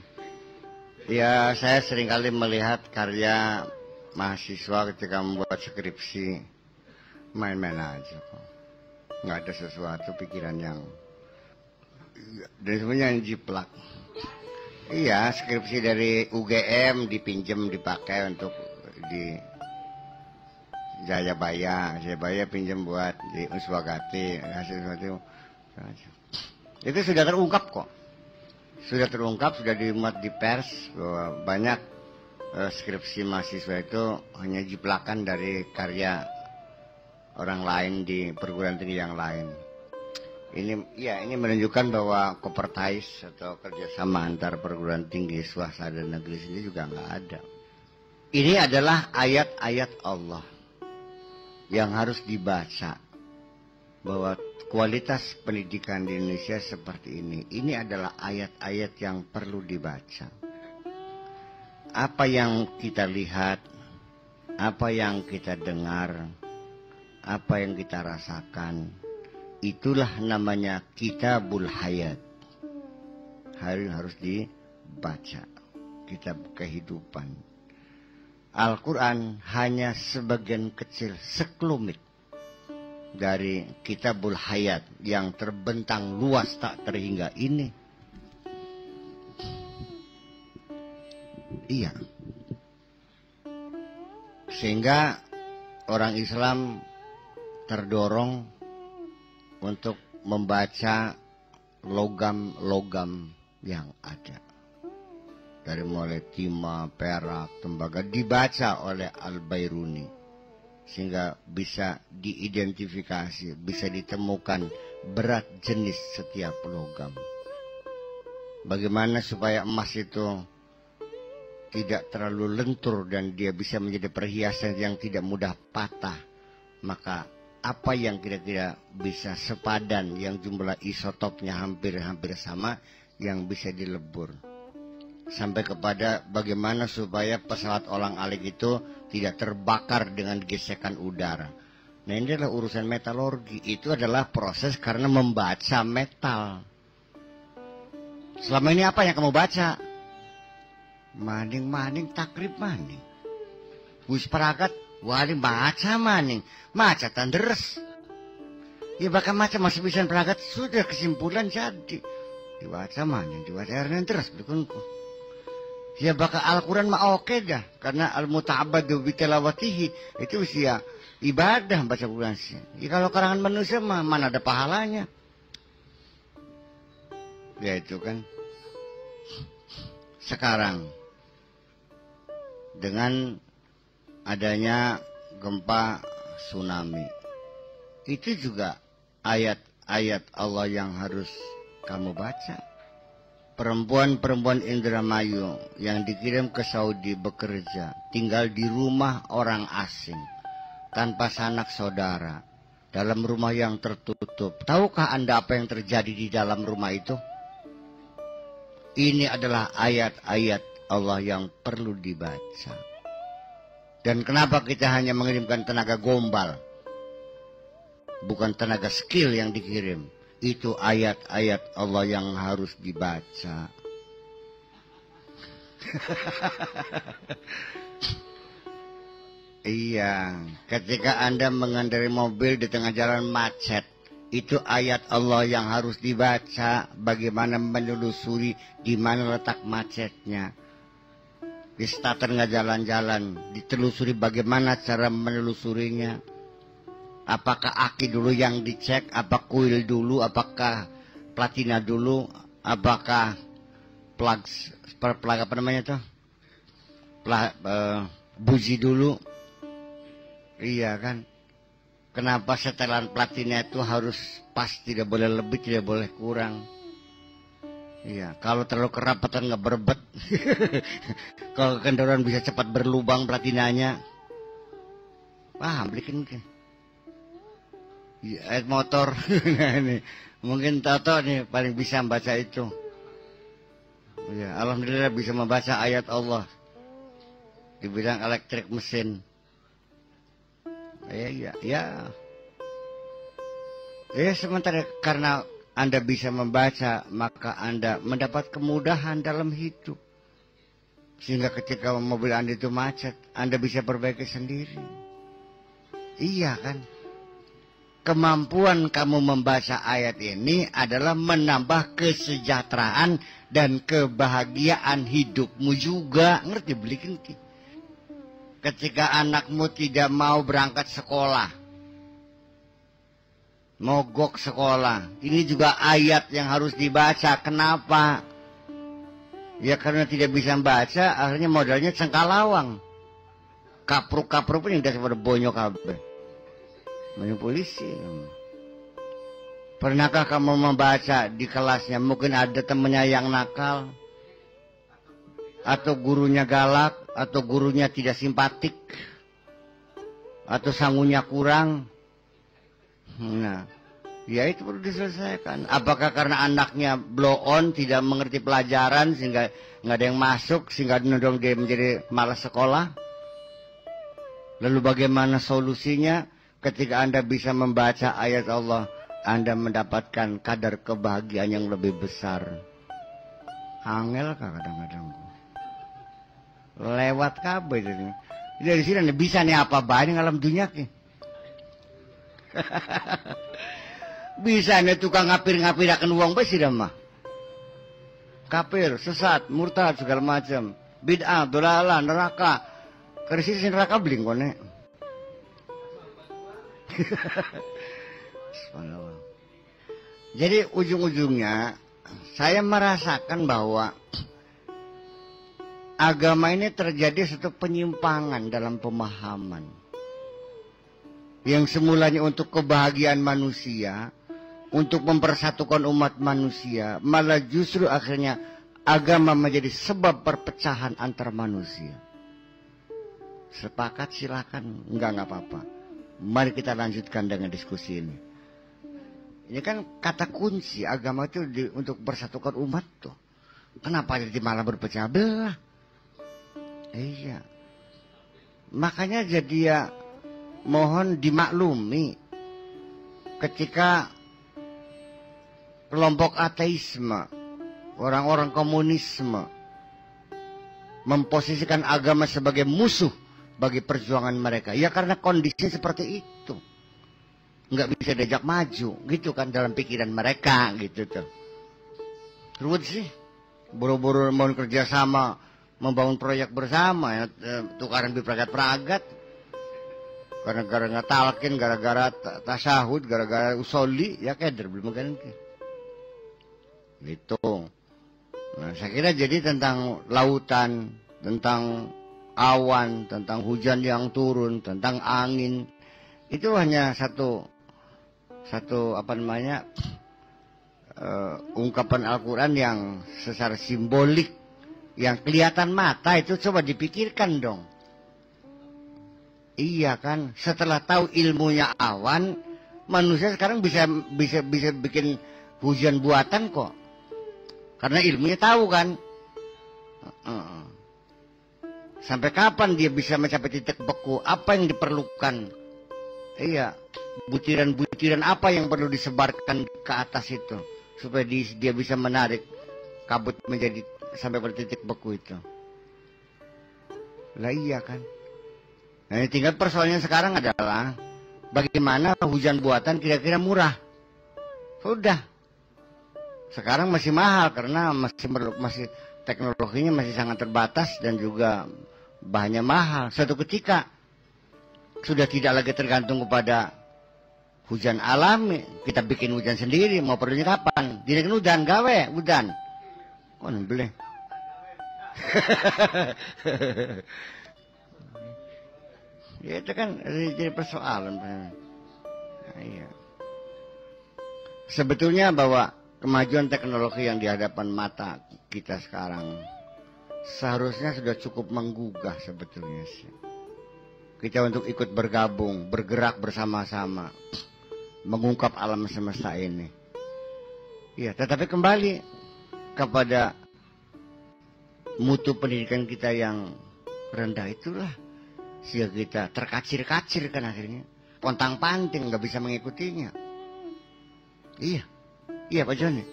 Ya saya seringkali melihat karya mahasiswa ketika membuat skripsi main-main aja kok. Nggak ada sesuatu pikiran yang dan semuanya yang jiplak. Iya, skripsi dari UGM dipinjem dipakai untuk di Jayabaya pinjam buat di Uswagati hasil sesuatu. Itu sudah terungkap kok. Sudah terungkap, sudah dimuat di pers bahwa banyak skripsi mahasiswa itu hanya jiplakan dari karya orang lain di perguruan tinggi yang lain. Ini menunjukkan bahwa kopertais atau kerjasama antar perguruan tinggi swasta dan negeri sendiri juga nggak ada. Ini adalah ayat-ayat Allah yang harus dibaca bahwa kualitas pendidikan di Indonesia seperti ini. Ini adalah ayat-ayat yang perlu dibaca. Apa yang kita lihat, apa yang kita dengar, apa yang kita rasakan, itulah namanya Kitabul Hayat. Harus dibaca. Kitab kehidupan. Al-Quran hanya sebagian kecil, sekelumit dari Kitabul Hayat yang terbentang luas tak terhingga ini. Iya. Sehingga orang Islam terdorong untuk membaca logam-logam yang ada. Dari mulai timah, perak, tembaga dibaca oleh Al-Bairuni. Sehingga bisa diidentifikasi, bisa ditemukan berat jenis setiap logam. Bagaimana supaya emas itu tidak terlalu lentur dan dia bisa menjadi perhiasan yang tidak mudah patah. Maka apa yang kira-kira bisa sepadan, yang jumlah isotopnya hampir-hampir sama, yang bisa dilebur. Sampai kepada bagaimana supaya pesawat olang-alik itu tidak terbakar dengan gesekan udara. Nah, ini adalah urusan metalurgi. Itu adalah proses karena membaca metal. Selama ini apa yang kamu baca? Maning-maning takrib maning. Wis paragat wali baca maning. Maca tanderes. Ya bakal maca masih bisa paragat, sudah kesimpulan jadi. Dibaca maning, dibaca ernen terus berkunku. Ya bakal Al-Quran mah oke dah. Karena al-muta'abadu bitilawatihi. Itu usia ibadah baca Quran sih. Ya kalau karangan manusia mah mana ada pahalanya. Ya itu kan. Sekarang dengan adanya gempa tsunami, itu juga ayat-ayat Allah yang harus kamu baca. Perempuan-perempuan Indramayu yang dikirim ke Saudi bekerja, tinggal di rumah orang asing, tanpa sanak saudara, dalam rumah yang tertutup. Tahukah Anda apa yang terjadi di dalam rumah itu? Ini adalah ayat-ayat Allah yang perlu dibaca. Dan kenapa kita hanya mengirimkan tenaga gombal? Bukan tenaga skill yang dikirim. Itu ayat-ayat Allah yang harus dibaca. Iya, ketika Anda mengendarai mobil di tengah jalan macet, itu ayat Allah yang harus dibaca. Bagaimana menelusuri di mana letak macetnya. Di starter nggak jalan-jalan, ditelusuri bagaimana cara menelusurinya. Apakah aki dulu yang dicek, apa kuil dulu, apakah platina dulu, apakah plug apa namanya tuh, buji dulu. Iya kan? Kenapa setelan platina itu harus pas, tidak boleh lebih, tidak boleh kurang. Iya, kalau terlalu kerapatan nggak berbet. Kalau kendaraan bisa cepat berlubang platinanya. Paham, bikin mungkin. Ayat motor. Nah, ini mungkin Toto nih paling bisa membaca itu. Ya, alhamdulillah bisa membaca ayat Allah di bidang elektrik mesin. Ya. Sementara karena Anda bisa membaca, maka Anda mendapat kemudahan dalam hidup. Sehingga ketika mobil Anda itu macet, Anda bisa perbaiki sendiri. Iya kan? Kemampuan kamu membaca ayat ini adalah menambah kesejahteraan dan kebahagiaan hidupmu juga. Ngerti belikin? Ketika anakmu tidak mau berangkat sekolah, mogok sekolah, ini juga ayat yang harus dibaca. Kenapa? Ya karena tidak bisa membaca, akhirnya modalnya cengkalawang. Kapruk-kapruk pun yang udah seperti bonyok kabeh. Banyak polisi. Pernahkah kamu membaca di kelasnya, mungkin ada temannya yang nakal, atau gurunya galak, atau gurunya tidak simpatik, atau sangunya kurang? Nah, ya itu perlu diselesaikan. Apakah karena anaknya blow on, tidak mengerti pelajaran sehingga nggak ada yang masuk, sehingga mendorong dia menjadi malas sekolah? Lalu bagaimana solusinya? Ketika Anda bisa membaca ayat Allah, Anda mendapatkan kadar kebahagiaan yang lebih besar. Angel kah kadang-kadang? Lewat kabeh jadi. Dari sini Anda bisa nih apa banyak alam dunia ki. Bisa nih tukang ngapir-ngapirakan uang besi dah mah. Kafir, sesat, murtad segala macam. Bid'ah, dolalah, neraka. Krisis neraka bling kone. Jadi ujung-ujungnya saya merasakan bahwa agama ini terjadi satu penyimpangan dalam pemahaman. Yang semulanya untuk kebahagiaan manusia, untuk mempersatukan umat manusia, malah justru akhirnya agama menjadi sebab perpecahan antar manusia. Sepakat silakan, enggak apa-apa. Mari kita lanjutkan dengan diskusi ini. Ini kan kata kunci agama itu untuk bersatukan umat tuh. Kenapa jadi malah berpecah belah? Iya. Makanya jadi ya mohon dimaklumi ketika kelompok ateisme, orang-orang komunisme memposisikan agama sebagai musuh bagi perjuangan mereka. Ya karena kondisi seperti itu. Nggak bisa diajak maju, gitu kan dalam pikiran mereka, gitu tuh. Ruwet sih. Buru-buru mau kerjasama, membangun proyek bersama, ya, tukaran biperagat-peragat. Gara-gara ngetalakin, gara-gara tasahud, gara-gara usoli, ya keder, belum kan. Gitu. Nah, saya kira jadi tentang lautan, tentang awan, tentang hujan yang turun, tentang angin, itu hanya satu apa namanya ungkapan Al-Quran yang secara simbolik, yang kelihatan mata itu coba dipikirkan dong. Iya kan, setelah tahu ilmunya awan, manusia sekarang bisa bikin hujan buatan kok, karena ilmunya tahu kan. Sampai kapan dia bisa mencapai titik beku? Apa yang diperlukan? Iya, butiran-butiran apa yang perlu disebarkan ke atas itu supaya dia bisa menarik kabut menjadi sampai pada titik beku itu. Lah iya kan. Nah, tinggal persoalannya sekarang adalah bagaimana hujan buatan kira-kira murah. Sudah. Sekarang masih mahal karena masih teknologinya masih sangat terbatas dan juga bahannya mahal. Suatu ketika sudah tidak lagi tergantung kepada hujan alami, kita bikin hujan sendiri. Mau perlunya kapan? Dinakin udan gawe, udan. Oh, boleh. Ya itu kan jadi persoalan. Nah, iya. Sebetulnya bahwa kemajuan teknologi yang di hadapan mata kita sekarang seharusnya sudah cukup menggugah sebetulnya sih. Kita untuk ikut bergabung, bergerak bersama-sama, mengungkap alam semesta ini. Iya, tetapi kembali kepada mutu pendidikan kita yang rendah itulah, sehingga kita terkacir-kacir kan akhirnya, pontang-panting nggak bisa mengikutinya. Iya, iya Pak Joni.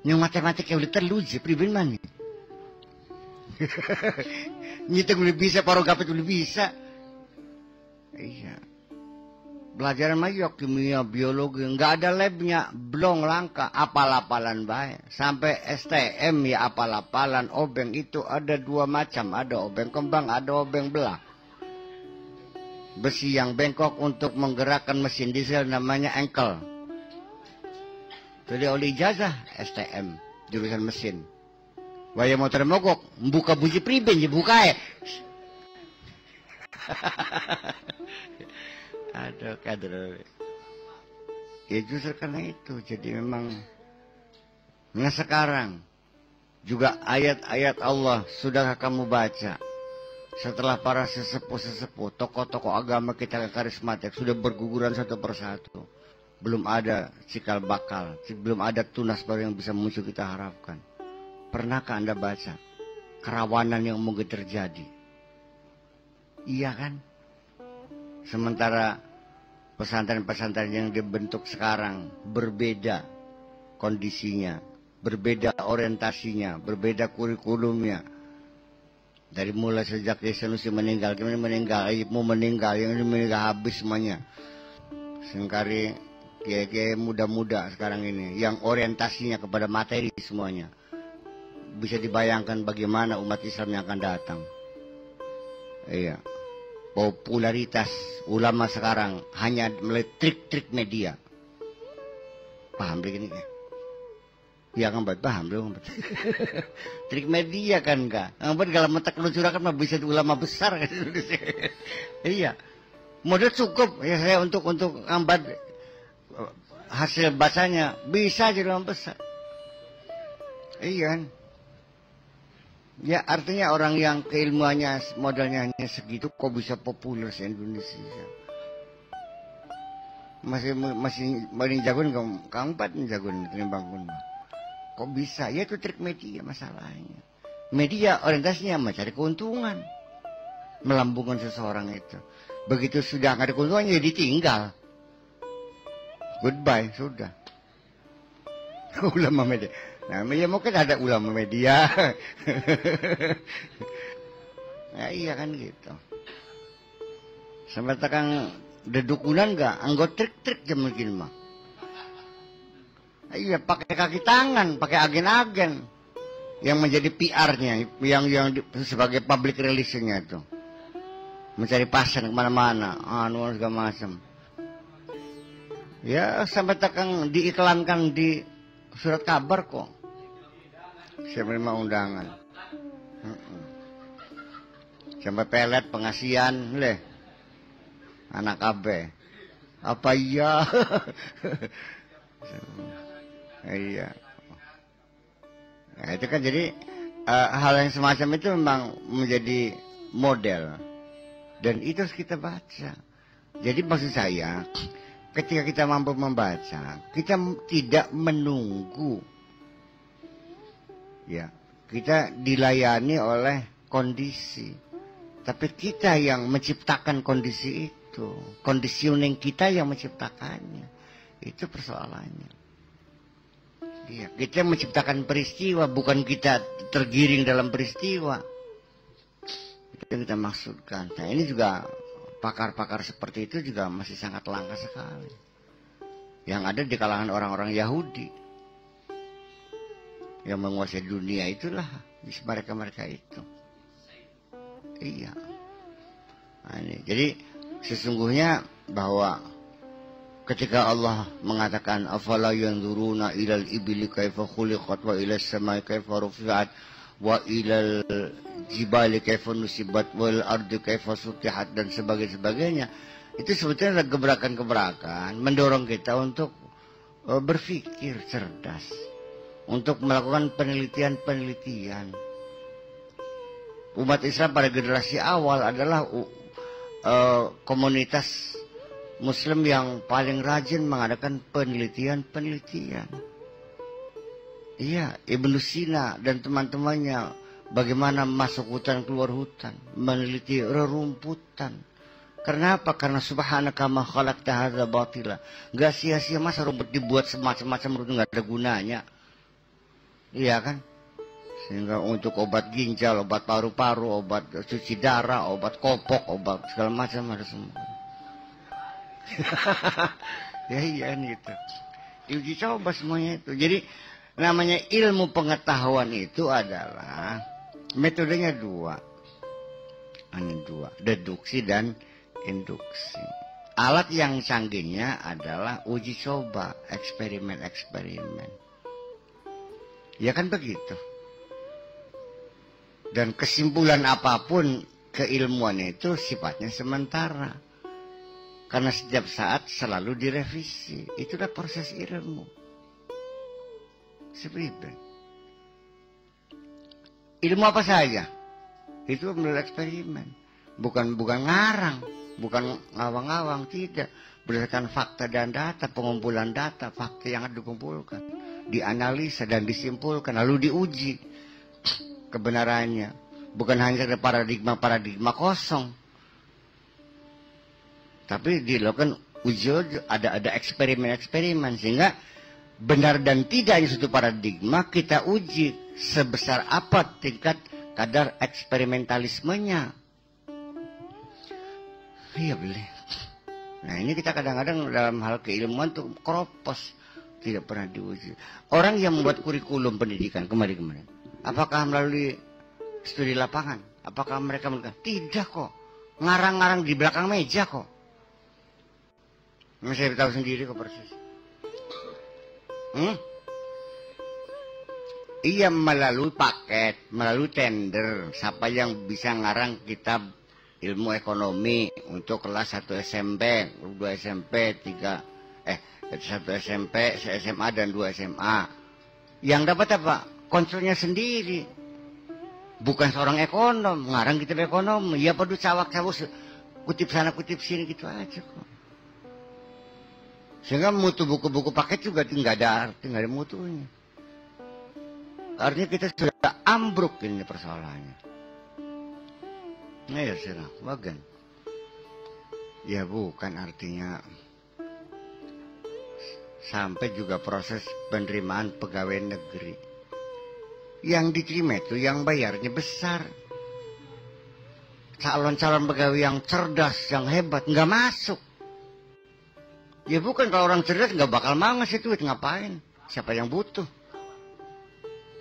Yang matematika udah terluji, pribadi mana? Nyitung lebih bisa, paragraf lebih bisa. Iya. Belajaran mah kimia, biologi, nggak ada labnya, belum langka, apal-apalan baik. Sampai STM ya apal-apalan, obeng itu ada dua macam, ada obeng kembang, ada obeng belah. Besi yang bengkok untuk menggerakkan mesin diesel namanya engkel. Jadi oleh ijazah STM, jurusan mesin. Waya motor mogok, buka buji priben, ya buka ya. Aduh, kader. Ya justru karena itu, jadi memang. Nah sekarang, juga ayat-ayat Allah sudahkah kamu baca? Setelah para sesepuh-sesepuh, tokoh-tokoh agama kita karismatik sudah berguguran satu persatu. Belum ada cikal bakal, belum ada tunas baru yang bisa muncul kita harapkan. Pernahkah Anda baca kerawanan yang mungkin terjadi? Iya kan? Sementara pesantren-pesantren yang dibentuk sekarang berbeda kondisinya, berbeda orientasinya, berbeda kurikulumnya. Dari mulai sejak Yesus meninggal, kemudian meninggal, Ibu meninggal, yang ini meninggal habis semuanya. Sengkari kiai-kiai muda-muda sekarang ini, yang orientasinya kepada materi semuanya. Bisa dibayangkan bagaimana umat Islam yang akan datang. Iya. Popularitas ulama sekarang hanya melalui trik-trik media. Paham begini kan? Ya kan paham dong. Trik media kan enggak. Ngambat kalau metak lucurakan mah bisa ulama besar kan. Iya. Modal cukup ya saya untuk ngambat hasil bahasanya bisa jadi ulama besar. Iya kan? Ya artinya orang yang keilmuannya modalnya hanya segitu kok bisa populer di Indonesia. Masih paling jagoan kamu paling jagoan ketimbang pun. Kok bisa? Ya itu trik media masalahnya. Media orientasinya mencari keuntungan. Melambungkan seseorang itu. Begitu sudah nggak ada keuntungannya ya ditinggal. Goodbye, sudah. Ulama media. Nah, ya mungkin ada ulama media. Nah, iya kan gitu. Sampai tekan dedukunan nggak? Anggot trik-trik jam mungkin mah. Iya, pakai kaki tangan, pakai agen-agen yang menjadi PR-nya, yang sebagai public relation-nya itu, mencari pasien kemana-mana, segala macam. Ya, sampai tekan diiklankan di surat kabar kok. Saya menerima undangan. Sampai pelet pengasian, leh, anak AB. Apa iya? Iya. Nah, itu kan jadi hal yang semacam itu memang menjadi model dan itu harus kita baca. Jadi maksud saya ketika kita mampu membaca, kita tidak menunggu ya kita dilayani oleh kondisi, tapi kita yang menciptakan kondisi itu, conditioning kita yang menciptakannya. Itu persoalannya. Iya, kita menciptakan peristiwa, bukan kita tergiring dalam peristiwa. Itu yang kita maksudkan. Nah ini juga pakar-pakar seperti itu juga masih sangat langka sekali. Yang ada di kalangan orang-orang Yahudi. Yang menguasai dunia itulah mereka-mereka itu. Iya. Nah, ini. Jadi sesungguhnya bahwa ketika Allah mengatakan afala yanzuruna ilal ibili kaifa khuliqat wa ilas samai kaifa rufi'at wa ilal jibali kaifa nusibat wal ardi kaifa sutihat dan sebagainya, itu sebetulnya adalah gebrakan-gebrakan mendorong kita untuk berpikir cerdas, untuk melakukan penelitian-penelitian. Umat Islam pada generasi awal adalah komunitas Muslim yang paling rajin mengadakan penelitian-penelitian. Iya, Ibnu Sina dan teman-temannya bagaimana masuk hutan keluar hutan, meneliti rerumputan. Kenapa? Karena subhanaka ma khalaqta hadza batila. Enggak sia-sia masa rumput dibuat semacam-macam rumput enggak ada gunanya. Iya kan? Sehingga untuk obat ginjal, obat paru-paru, obat cuci darah, obat kopok, obat segala macam ada semua. Ya iya gitu. Diuji coba semuanya itu. Jadi namanya ilmu pengetahuan itu adalah metodenya dua. Deduksi dan induksi. Alat yang canggihnya adalah uji coba, eksperimen. Ya kan begitu. Dan kesimpulan apapun keilmuan itu sifatnya sementara. Karena setiap saat selalu direvisi. Itulah proses ilmu. Seperti itu. Ilmu apa saja? Itu melalui eksperimen. Bukan ngarang. Bukan ngawang-ngawang. Tidak. Berdasarkan fakta dan data. Pengumpulan data. Fakta yang dikumpulkan. Dianalisa dan disimpulkan. Lalu diuji kebenarannya. Bukan hanya paradigma kosong. Tapi dilakukan uji, ada eksperimen sehingga benar dan tidaknya suatu paradigma kita uji sebesar apa tingkat kadar eksperimentalismenya. Iya boleh. Nah ini kita kadang-kadang dalam hal keilmuan tuh keropos, tidak pernah diuji. Orang yang membuat kurikulum pendidikan kemarin, apakah melalui studi lapangan? Apakah mereka tidak kok? Ngarang-ngarang di belakang meja kok. Saya tahu sendiri kok persis. Iya, melalui paket, melalui tender. Siapa yang bisa ngarang kitab ilmu ekonomi untuk kelas 1 SMP, 2 SMP, 1 SMP, SMA dan 2 SMA. Yang dapat apa? Konsulnya sendiri. Bukan seorang ekonom, ngarang kitab ekonomi. Ya perlu cawak-cawak, kutip sana kutip sini gitu aja kok. Sehingga mutu buku-buku paket juga nggak ada arti, nggak ada mutunya. Artinya kita sudah ambruk ini persoalannya. Nah ya sirah, bagan. Ya bukan artinya sampai juga proses penerimaan pegawai negeri. Yang diterima itu yang bayarnya besar. Calon-calon pegawai yang cerdas, yang hebat, nggak masuk. Ya bukan, kalau orang cerdas nggak bakal mau ngasih duit, ngapain? Siapa yang butuh?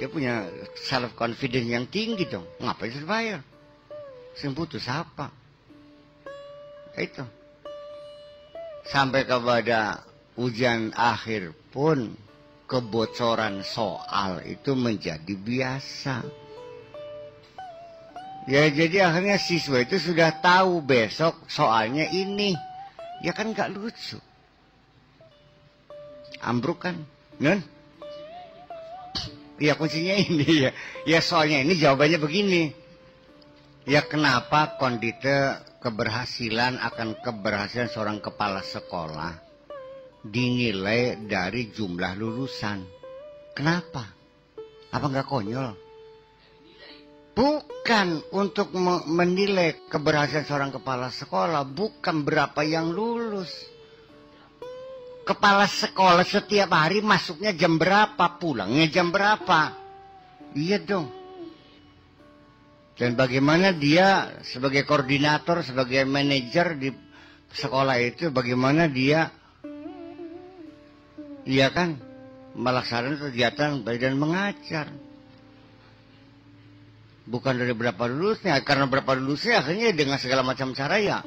Dia punya self confidence yang tinggi dong. Ngapain harus bayar? Yang butuh siapa? Itu. Sampai kepada ujian akhir pun kebocoran soal itu menjadi biasa. Ya jadi akhirnya siswa itu sudah tahu besok soalnya ini. Ya kan nggak lucu. Ambruk kan, kan? Ya kuncinya ini ya. Ya soalnya ini jawabannya begini. Ya kenapa kondite keberhasilan akan keberhasilan seorang kepala sekolah dinilai dari jumlah lulusan? Kenapa? Apa nggak konyol? Bukan untuk menilai keberhasilan seorang kepala sekolah, bukan berapa yang lulus. Kepala sekolah setiap hari masuknya jam berapa, pulangnya jam berapa. Iya dong. Dan bagaimana dia sebagai koordinator, sebagai manajer di sekolah itu, bagaimana dia, iya kan, melaksanakan kegiatan dan mengajar. Bukan dari berapa lulusnya, karena berapa lulusnya akhirnya dengan segala macam cara ya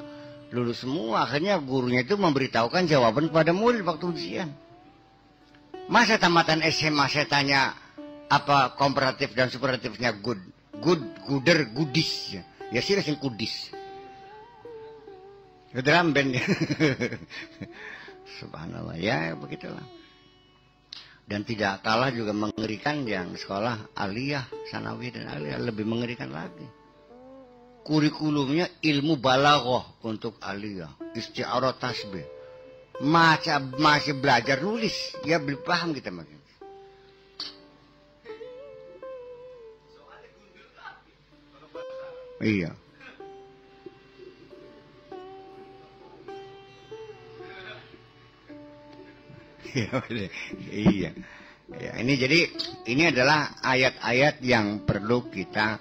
lulus semua. Akhirnya gurunya itu memberitahukan jawaban kepada murid waktu ujian. Masa tamatan SMA saya tanya apa komparatif dan superlatifnya good, gooder, goodies. Ya sih rasanya kudis. Drum band ya. Subhanallah, ya begitulah. Dan tidak kalah juga mengerikan yang sekolah aliyah, sanawiyah dan aliyah, lebih mengerikan lagi. Kurikulumnya ilmu balaghah untuk aliyah, isti'arah tasbih. Masih belajar nulis, ya belum paham kita makin. Iya. Iya. Ya, ini jadi ini adalah ayat-ayat yang perlu kita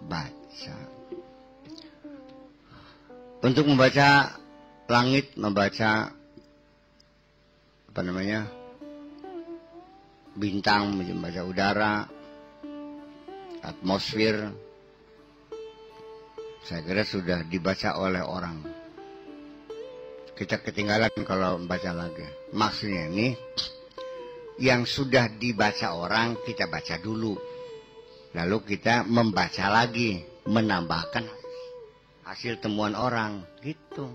baca. Untuk membaca langit, membaca apa namanya? Bintang, membaca udara, atmosfer. Saya kira sudah dibaca oleh orang. Kita ketinggalan kalau membaca lagi. Maksudnya ini, yang sudah dibaca orang kita baca dulu. Lalu kita membaca lagi, menambahkan hasil temuan orang, gitu.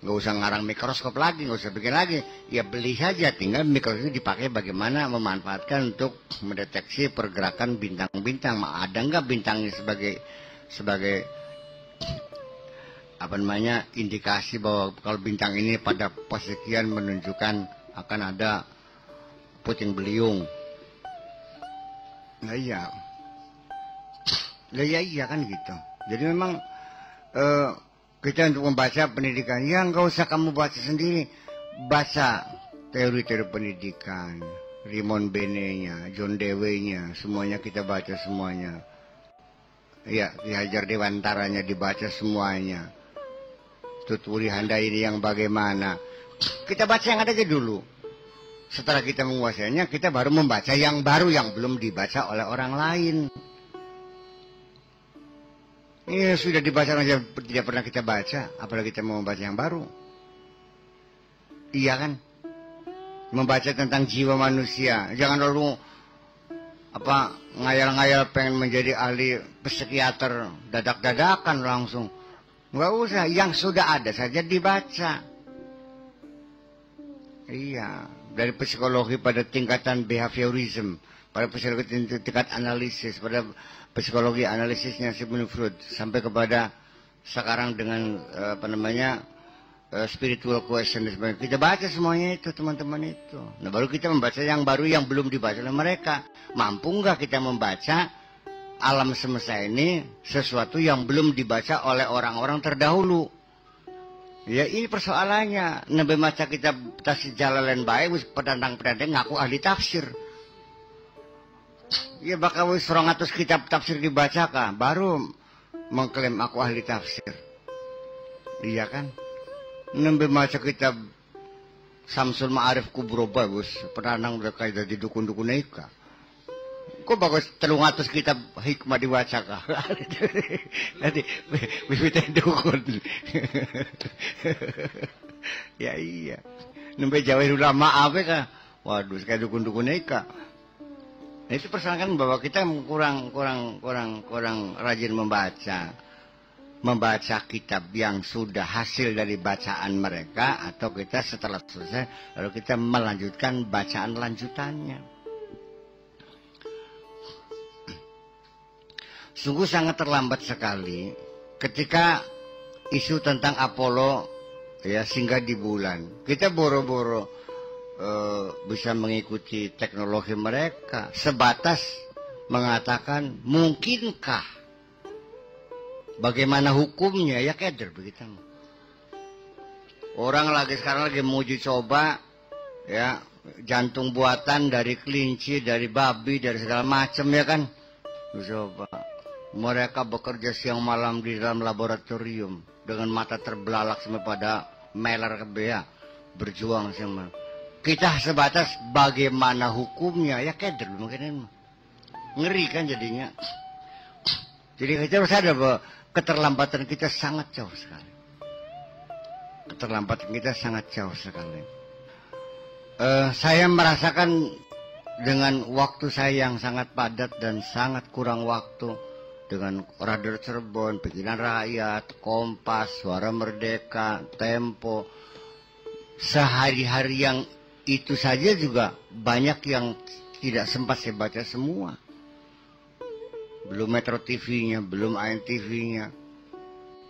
Nggak usah ngarang mikroskop lagi, nggak usah bikin lagi. Ya beli saja, tinggal mikroskop itu dipakai bagaimana memanfaatkan untuk mendeteksi pergerakan bintang-bintang. Ada nggak bintangnya sebagai apa namanya indikasi bahwa kalau bintang ini pada posisian menunjukkan akan ada puting beliung. Nah iya, iya kan gitu. Jadi memang kita untuk membaca pendidikan, ya nggak usah kamu baca sendiri, baca teori-teori pendidikan, Raymond Bene-nya, John Dewey-nya, semuanya kita baca semuanya. Ya, Ki Hajar Dewantaranya dibaca semuanya. Tuturi Handayani yang bagaimana. Kita baca yang ada aja dulu. Setelah kita menguasainya, kita baru membaca yang baru yang belum dibaca oleh orang lain. Ini sudah dibaca saja tidak pernah kita baca, apalagi kita mau membaca yang baru. Iya kan? Membaca tentang jiwa manusia. Jangan lalu ngayal-ngayal pengen menjadi ahli psikiater dadak-dadakan langsung. Nggak usah, yang sudah ada saja dibaca. Iya, dari psikologi pada tingkatan behaviorism, pada psikologi tingkat analisis, pada psikologi analisisnya Sigmund Freud, sampai kepada sekarang dengan spiritual question dan sebagainya. Kita baca semuanya itu, teman-teman itu. Nah, baru kita membaca yang baru yang belum dibaca oleh mereka. Mampu nggak kita membaca alam semesta ini sesuatu yang belum dibaca oleh orang-orang terdahulu? Ya, ini persoalannya. Nabi baca kitab tafsir Jalalain bae wis pedantang-pedantang ngaku ahli tafsir. Ya bakal wis 200 kitab tafsir dibacakan baru mengklaim aku ahli tafsir. Iya kan? Nembe maca kitab Samsul Ma'arif Kubro bagus, penanang mereka jadi dukun-dukun eka. Kok bagus 300 kitab hikmah dibaca kah? Nanti bibitin dukun. Ya iya. Nembe jawab ulama apa kah? Waduh, kayak dukun-dukun eka. Nah, itu persoalan bahwa kita kurang rajin membaca kitab yang sudah hasil dari bacaan mereka, atau kita setelah selesai lalu kita melanjutkan bacaan lanjutannya. Sungguh sangat terlambat sekali ketika isu tentang Apollo ya singgah di bulan. Kita boro-boro bisa mengikuti teknologi mereka, sebatas mengatakan mungkinkah, bagaimana hukumnya, ya keder begitu. Orang sekarang lagi menguji coba ya jantung buatan dari kelinci, dari babi, dari segala macam ya kan. Coba mereka bekerja siang malam di dalam laboratorium dengan mata terbelalak sampai pada meler ke bea, berjuang sama. Kita sebatas bagaimana hukumnya, ya keder mungkin. Ngeri kan jadinya. Jadi kita harus sadar bahwa keterlambatan kita sangat jauh sekali. Keterlambatan kita sangat jauh sekali. Saya merasakan dengan waktu saya yang sangat padat dan sangat kurang waktu, dengan Radar Cirebon, Pikiran Rakyat, Kompas, Suara Merdeka, Tempo, sehari-hari yang itu saja juga banyak yang tidak sempat saya baca semua. Belum Metro TV-nya, belum ANTV-nya,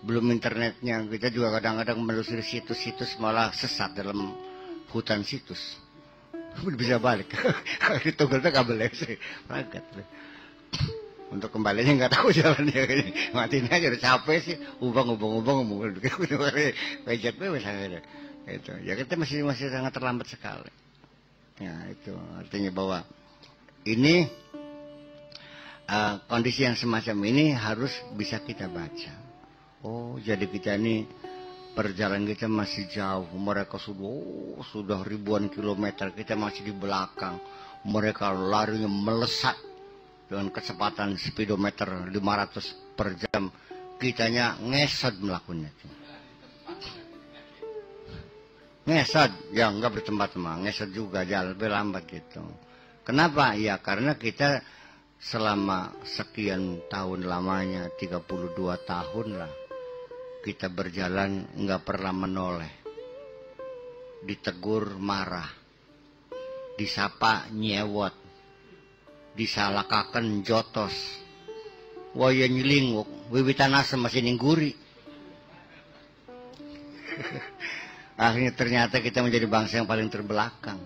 belum internetnya. Kita juga kadang-kadang menelusuri situs-situs malah sesat dalam hutan situs. Bisa balik. Tunggal-tunggal kabel sih. Ragat. Untuk kembalinya nggak tahu jalannya. Matiin aja udah capek sih. Ubang-ubang. Pejet misalnya. Itu. Ya kita masih sangat terlambat sekali. Ya itu artinya bahwa ini kondisi yang semacam ini harus bisa kita baca. Oh, jadi kita ini perjalanan kita masih jauh. Mereka sudah ribuan kilometer, kita masih di belakang. Mereka larinya melesat dengan kecepatan speedometer 500 per jam. Kitanya ngesot melakukannya. Ngesot, ya enggak bertempat mah, ngesot juga jalan lebih lambat gitu. Kenapa? Ya karena kita selama sekian tahun lamanya, 32 tahun lah, kita berjalan enggak pernah menoleh. Ditegur marah, disapa nyewot, disalakaken jotos, waya nyelinguk, wiwitan asem masih ningguri. Akhirnya ternyata kita menjadi bangsa yang paling terbelakang.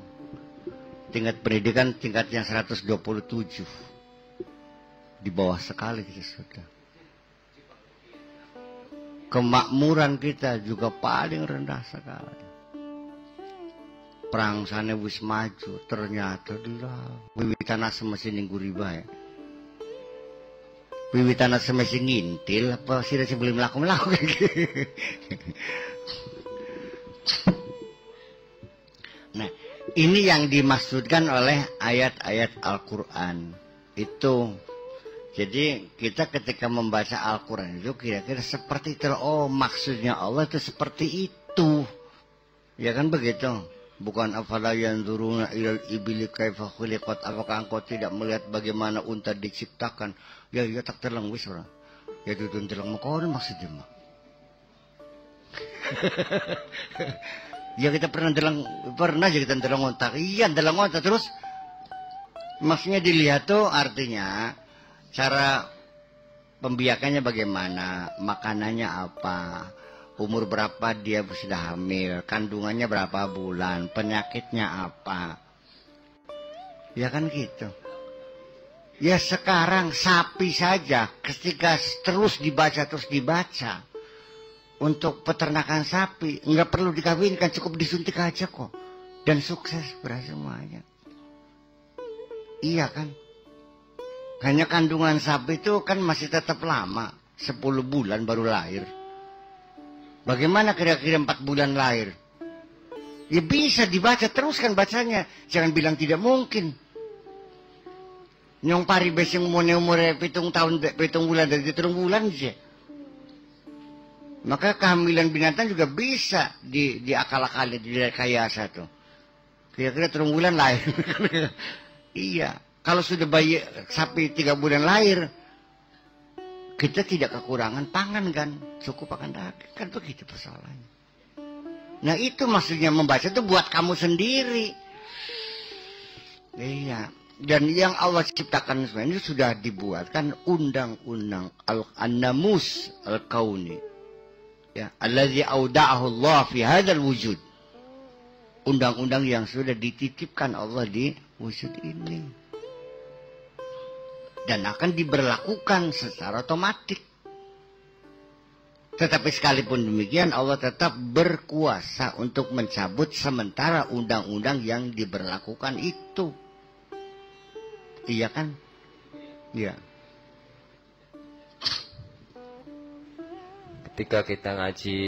Tingkat pendidikan tingkatnya 127. Di bawah sekali kita sudah. Kemakmuran kita juga paling rendah sekali. Perang sana wis maju, ternyata lah wiwitan asem masih ningguri bae. Wiwitan asem masih ngintil apa sih sebelum melakukan Nah, ini yang dimaksudkan oleh ayat-ayat Al-Quran. Itu Jadi kita ketika membaca Al-Quran itu kira-kira seperti itu. Oh, maksudnya Allah itu seperti itu. Ya kan begitu. Bukan afala yanzuruna ilal ibili kaifa khuliqat. Apakah engkau tidak melihat bagaimana unta diciptakan? Ya tak terlang wis ora. Ya tutun terlang makon maksudnya mah. Ya kita pernah aja kita terlang unta. Iya terlang unta terus. Maksudnya dilihat tuh artinya cara pembiakannya bagaimana, makanannya apa, umur berapa dia sudah hamil, kandungannya berapa bulan, penyakitnya apa. Ya kan gitu. Ya sekarang sapi saja ketika terus dibaca. Untuk peternakan sapi nggak perlu dikawinkan, cukup disuntik aja kok. Dan sukses berhasil semuanya. Iya kan? Hanya kandungan sapi itu kan masih tetap lama. 10 bulan baru lahir. Bagaimana kira-kira 4 bulan lahir? Ya bisa dibaca, teruskan bacanya. Jangan bilang tidak mungkin. Nyong pari besing umurnya 7 tahun, 7 bulan dari 3 bulan aja. Maka kehamilan binatang juga bisa diakal-akali, direkayasa tuh. Kira-kira 3 bulan lahir. Iya. Kalau sudah bayi sapi 3 bulan lahir, kita tidak kekurangan pangan kan, cukup akan daging kan, begitu persoalannya. Nah itu maksudnya membaca itu buat kamu sendiri. Iya. Dan yang Allah ciptakan sebenarnya sudah dibuatkan undang-undang An-Namus Al-Kauni. Ya, allazi auda'ahu Allah fi hadzal wujud. Undang-undang yang sudah dititipkan Allah di wujud ini. Dan akan diberlakukan secara otomatis. Tetapi sekalipun demikian Allah tetap berkuasa untuk mencabut sementara undang-undang yang diberlakukan itu. Iya kan? Iya. Ketika kita ngaji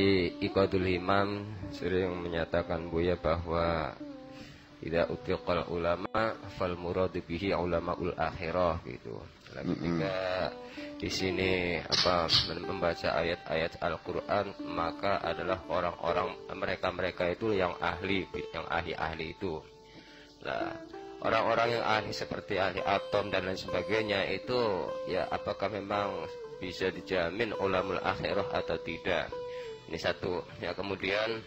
Iqadul Himam sering menyatakan Buya bahwa tidak utiqal ulama fal muradu bihi ulamaul akhirah gitu. Nah, ketika di sini membaca ayat-ayat Al-Qur'an, maka adalah orang-orang mereka itu yang ahli itu. Nah, orang-orang yang ahli seperti ahli atom dan lain sebagainya itu ya apakah memang bisa dijamin ulamul akhirah atau tidak? Ini satu. Ya, kemudian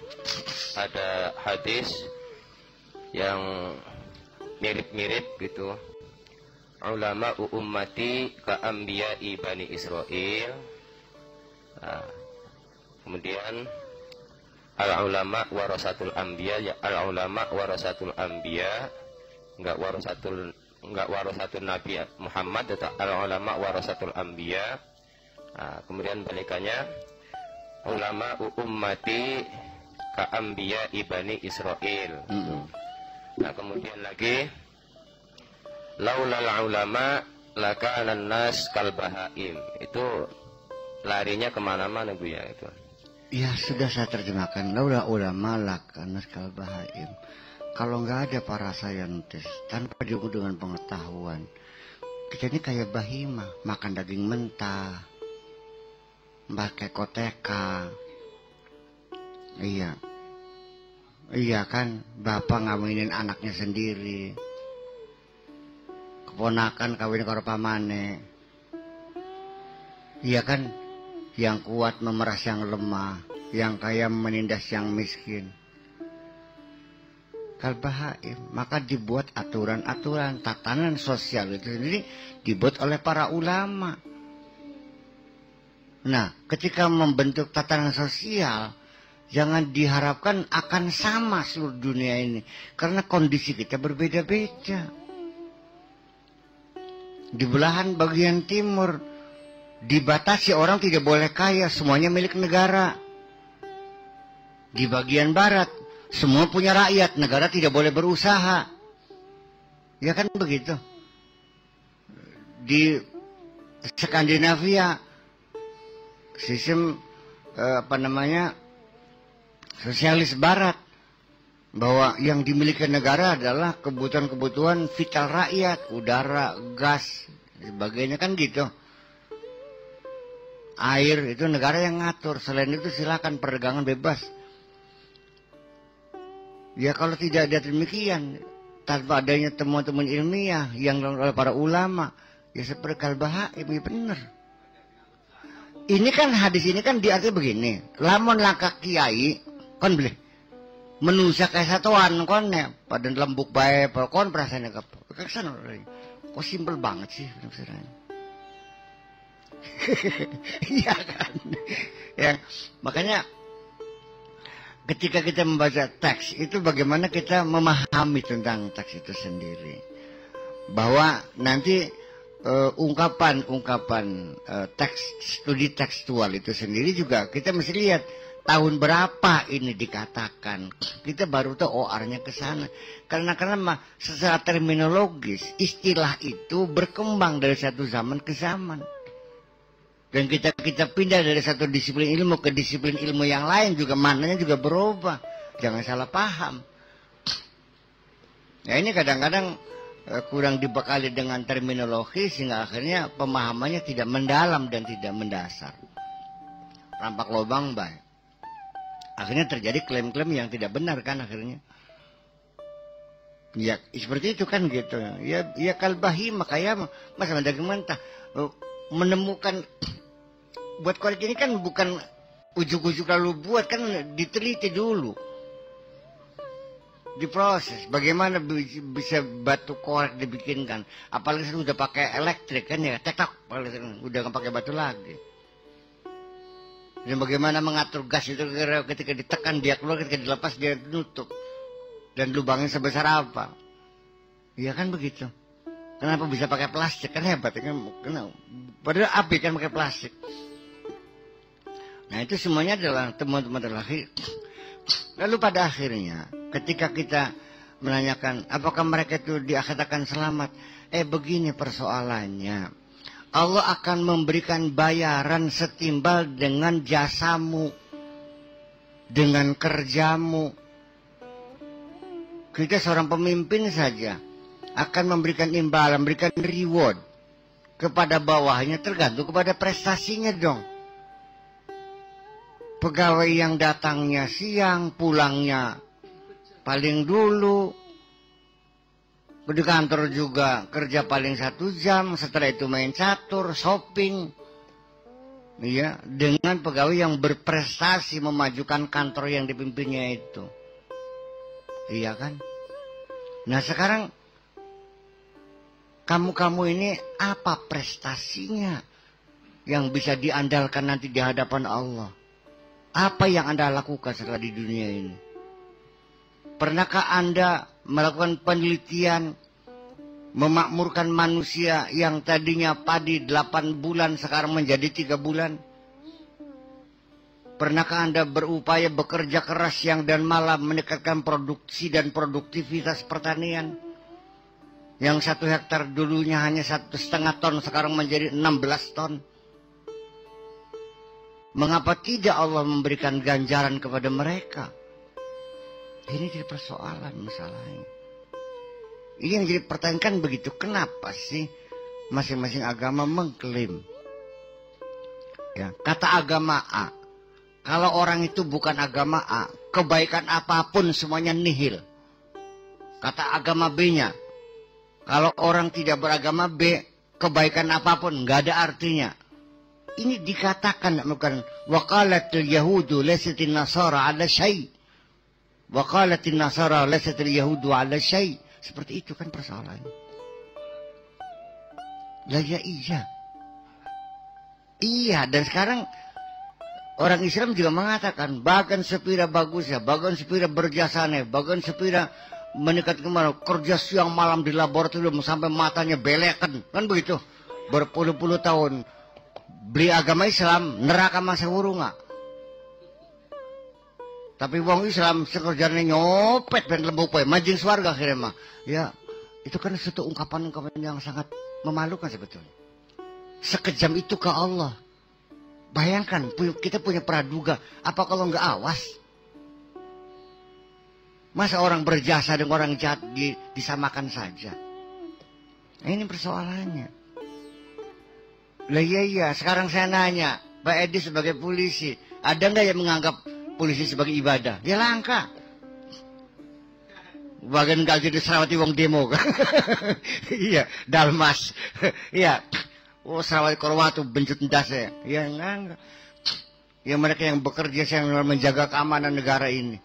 ada hadis yang mirip-mirip gitu. Ulama ummati ka anbiya'i bani Israil. Nah, kemudian al ulama warasatul anbiya, ya al ulama warasatul anbiya, enggak warasatul nabi Muhammad, atau al ulama warasatul anbiya. Nah, kemudian balikannya ulama ummati ka anbiya'i bani Israil. Nah, kemudian lagi laulal ulama lakanan nas kal bahaim. Itu larinya kemana-mana Bu ya itu. Ya sudah saya terjemahkan. Laula ulama lakanas kal bahaim. Kalau nggak ada para saintis tanpa diukur dengan pengetahuan, kita ini kayak bahima, makan daging mentah, pakai koteka. Iya. Iya kan, bapak ngawinin anaknya sendiri, keponakan kawin karo pamane. Iya kan, yang kuat memeras yang lemah, yang kaya menindas yang miskin. Kalbahaim, maka dibuat aturan-aturan tatanan sosial itu sendiri dibuat oleh para ulama. Nah, ketika membentuk tatanan sosial, jangan diharapkan akan sama seluruh dunia ini. Karena kondisi kita berbeda-beda. Di belahan bagian timur, dibatasi orang tidak boleh kaya, semuanya milik negara. Di bagian barat, semua punya rakyat, negara tidak boleh berusaha. Ya kan begitu. Di Skandinavia, sistem sosialis barat, bahwa yang dimiliki negara adalah kebutuhan-kebutuhan vital rakyat, udara, gas, sebagainya kan gitu. Air itu negara yang ngatur, selain itu silakan perdagangan bebas. Ya kalau tidak ada demikian, tanpa adanya temuan-temuan ilmiah yang oleh para ulama, ya seperti kalbahaim, ya benar. Ini kan hadis ini kan diarti begini, lamun langkah kiai kon boleh menusa kesatuan kon ya pada lembuk bae kon perasaannya kesana. Kok simpel banget sih penafsirannya. Iya kan. Ya, makanya ketika kita membaca teks itu bagaimana kita memahami tentang teks itu sendiri. Bahwa nanti ungkapan-ungkapan teks, studi tekstual itu sendiri juga kita mesti lihat tahun berapa ini dikatakan. Kita baru tahu OR-nya ke sana. Karena secara terminologis istilah itu berkembang dari satu zaman ke zaman. Dan kita pindah dari satu disiplin ilmu ke disiplin ilmu yang lain juga maknanya juga berubah. Jangan salah paham. Ya ini kadang-kadang kurang dibekali dengan terminologi sehingga akhirnya pemahamannya tidak mendalam dan tidak mendasar. Rampak lubang baik. Akhirnya terjadi klaim-klaim yang tidak benar kan akhirnya. Ya seperti itu kan gitu. Ya kalbahi makanya masa bagaimana menemukan buat korek ini kan bukan ujuk-ujuk lalu buat, kan diteliti dulu, diproses bagaimana bisa batu korek dibikinkan, apalagi sudah pakai elektrik kan ya, tektok udah nggak pakai batu lagi. Dan bagaimana mengatur gas itu ketika ditekan dia keluar, ketika dilepas dia nutup, dan lubangnya sebesar apa, ya kan begitu. Kenapa bisa pakai plastik? Kan hebat kan. Padahal api kan pakai plastik. Nah itu semuanya adalah teman-teman terlahir. Lalu pada akhirnya ketika kita menanyakan apakah mereka itu dikatakan selamat, begini persoalannya. Allah akan memberikan bayaran setimbal dengan jasamu, dengan kerjamu. Kita seorang pemimpin saja akan memberikan imbalan, memberikan reward kepada bawahnya tergantung kepada prestasinya dong. Pegawai yang datangnya siang, pulangnya paling dulu. Di kantor juga kerja paling 1 jam, setelah itu main catur, shopping. Ya, dengan pegawai yang berprestasi memajukan kantor yang dipimpinnya itu. Iya kan? Nah sekarang kamu ini apa prestasinya yang bisa diandalkan nanti di hadapan Allah? Apa yang Anda lakukan setelah di dunia ini? Pernahkah Anda melakukan penelitian memakmurkan manusia yang tadinya padi 8 bulan sekarang menjadi 3 bulan? Pernahkah Anda berupaya bekerja keras siang dan malam meningkatkan produksi dan produktivitas pertanian? Yang 1 hektar dulunya hanya 1,5 ton, sekarang menjadi 16 ton. Mengapa tidak Allah memberikan ganjaran kepada mereka? Ini jadi persoalan masalahnya. Ini yang jadi pertanyaan begitu. Kenapa sih masing-masing agama mengklaim? Ya, kata agama A. Kalau orang itu bukan agama A, kebaikan apapun semuanya nihil. Kata agama B-nya. Kalau orang tidak beragama B, kebaikan apapun nggak ada artinya. Ini dikatakan bukan waqalatil yahudu laysatin nasara ala syai. Waqalatin nasara laysatil yahudu ala syai. Seperti itu kan persoalannya. Lah ya iya. Iya, dan sekarang orang Islam juga mengatakan bagan sepira bagusnya, bagan sepira berjasanya, bagan sepira meningkat kemana, kerja siang malam di laboratorium sampai matanya belekan, kan begitu, berpuluh-puluh tahun beli agama Islam, neraka masa wurunga. Tapi wong Islam sekerjanya nyopet dan lembut poe, majing swarga akhirnya mah. Ya, itu kan suatu ungkapan-ungkapan yang sangat memalukan sebetulnya. Sekejam itu ke Allah. Bayangkan, kita punya praduga, apa kalau nggak awas? Masa orang berjasa dengan orang jahat disamakan saja? Nah, ini persoalannya. Lah iya, sekarang saya nanya, Pak Edi sebagai polisi, ada nggak yang menganggap polisi sebagai ibadah? Ya langka. Bagian gak jadi serawati wong demo kan? Iya, dalmas. Iya. Oh, serawati korwatu bencut ndase. Ya enggak. Ya mereka yang bekerja yang menjaga keamanan negara ini.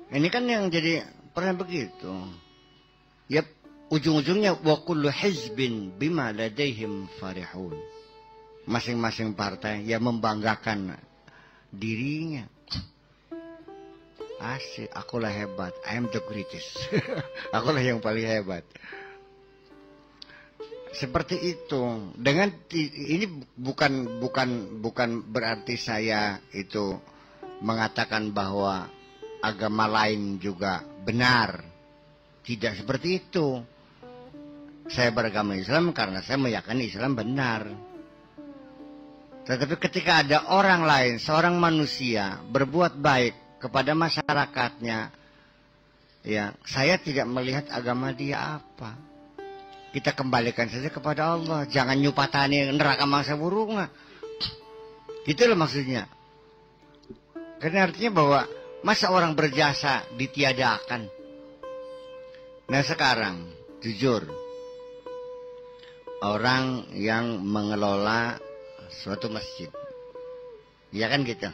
Ini kan yang jadi pernah begitu. Ya ujung-ujungnya wa kullu hizbin bima ladaihim farihun. Masing-masing partai ya membanggakan dirinya. Asik, akulah hebat. I am the greatest. Akulah yang paling hebat. Seperti itu. Dengan ini bukan berarti saya itu mengatakan bahwa agama lain juga benar. Tidak seperti itu. Saya beragama Islam karena saya meyakini Islam benar. Tetapi ketika ada orang lain, seorang manusia berbuat baik kepada masyarakatnya, ya saya tidak melihat agama dia apa. Kita kembalikan saja kepada Allah. Jangan nyupatani neraka mangsa burung. Gitu loh maksudnya. Karena artinya bahwa masa orang berjasa ditiadakan. Nah sekarang, jujur, orang yang mengelola suatu masjid, ya kan gitu,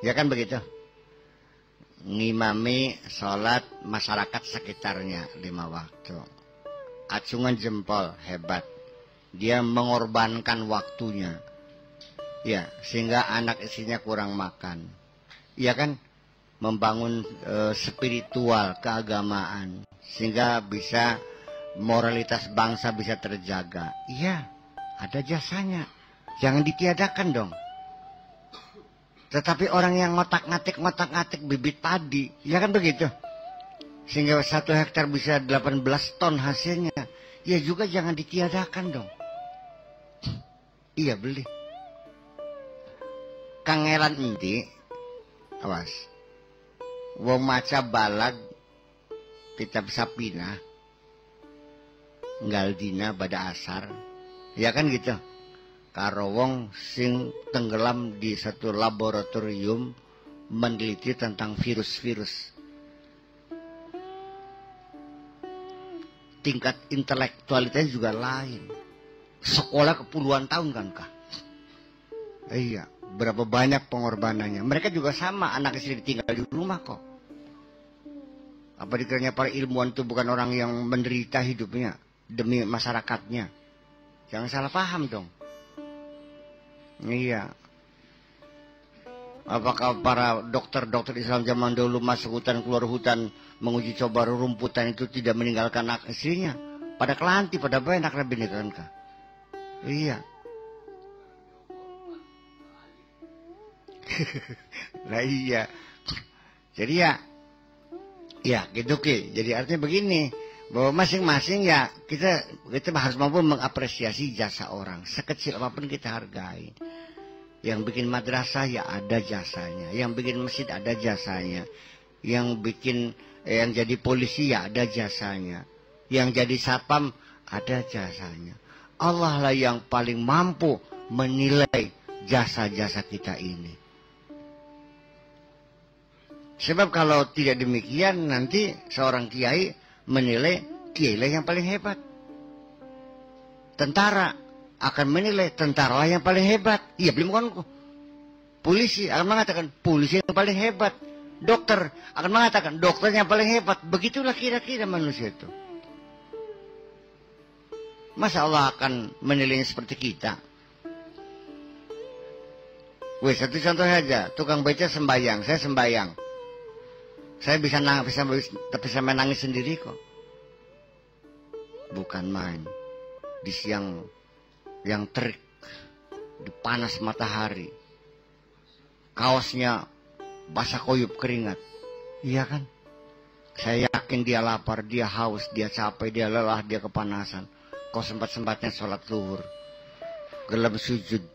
ya kan begitu, ngimami sholat masyarakat sekitarnya 5 waktu, acungan jempol, hebat, dia mengorbankan waktunya, ya sehingga anak istrinya kurang makan, ya kan, membangun spiritual keagamaan sehingga bisa moralitas bangsa bisa terjaga. Iya, ada jasanya. Jangan ditiadakan dong. Tetapi orang yang ngotak-ngatik bibit padi, ya kan begitu. Sehingga 1 hektar bisa 18 ton hasilnya. Ya juga jangan ditiadakan dong. Iya beli. Kangelan endi, awas. Wong maca balag kitab sapina nggal dina pada asar, ya kan gitu. Karo wong sing tenggelam di satu laboratorium meneliti tentang virus-virus. Tingkat intelektualitasnya juga lain. Sekolah puluhan tahun kan kah? Iya, berapa banyak pengorbanannya. Mereka juga sama, anak istri ditinggal di rumah kok. Apa dikiranya para ilmuwan itu bukan orang yang menderita hidupnya demi masyarakatnya? Jangan salah paham dong. Iya. Apakah para dokter-dokter Islam zaman dulu masuk hutan keluar hutan menguji coba rumputan itu tidak meninggalkan anak istrinya? Pada kelanti, pada banyak lebih kan kah? Iya. Nah iya. Jadi ya gitu Ki. Jadi artinya begini, bahwa masing-masing ya kita harus mampu mengapresiasi jasa orang. Sekecil apapun kita hargai. Yang bikin madrasah ya ada jasanya, yang bikin masjid ada jasanya, yang jadi polisi ya ada jasanya, yang jadi satpam ada jasanya. Allah lah yang paling mampu menilai jasa-jasa kita ini. Sebab kalau tidak demikian nanti seorang kiai menilai kiai lah yang paling hebat. Tentara akan menilai tentara lah yang paling hebat. Iya belum kan? Polisi akan mengatakan polisi yang paling hebat. Dokter akan mengatakan dokter yang paling hebat. Begitulah kira-kira manusia itu. Masa Allah akan menilainya seperti kita? Wih, satu contoh saja. Tukang beca sembayang, saya sembayang. Saya bisa menangis sendiri kok. Bukan main. Di siang yang terik, di panas matahari, kaosnya basah koyup keringat. Iya kan? Saya yakin dia lapar, dia haus, dia capek, dia lelah, dia kepanasan. Kok sempat-sempatnya sholat zuhur, gelap sujud,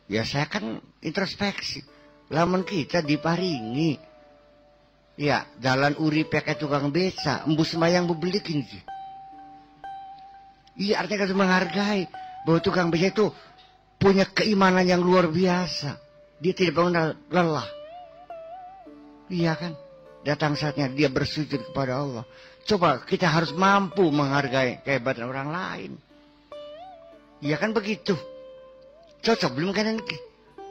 Ya saya kan introspeksi. Lamun kita diparingi. Ya, jalan urip kayak tukang beca, embus mayang bebelikin sih. Iya, artinya harus menghargai bahwa tukang beca itu punya keimanan yang luar biasa. Dia tidak pernah lelah. Iya kan? Datang saatnya dia bersujud kepada Allah. Coba kita harus mampu menghargai kehebatan orang lain. Iya kan begitu? Cocok belum kan?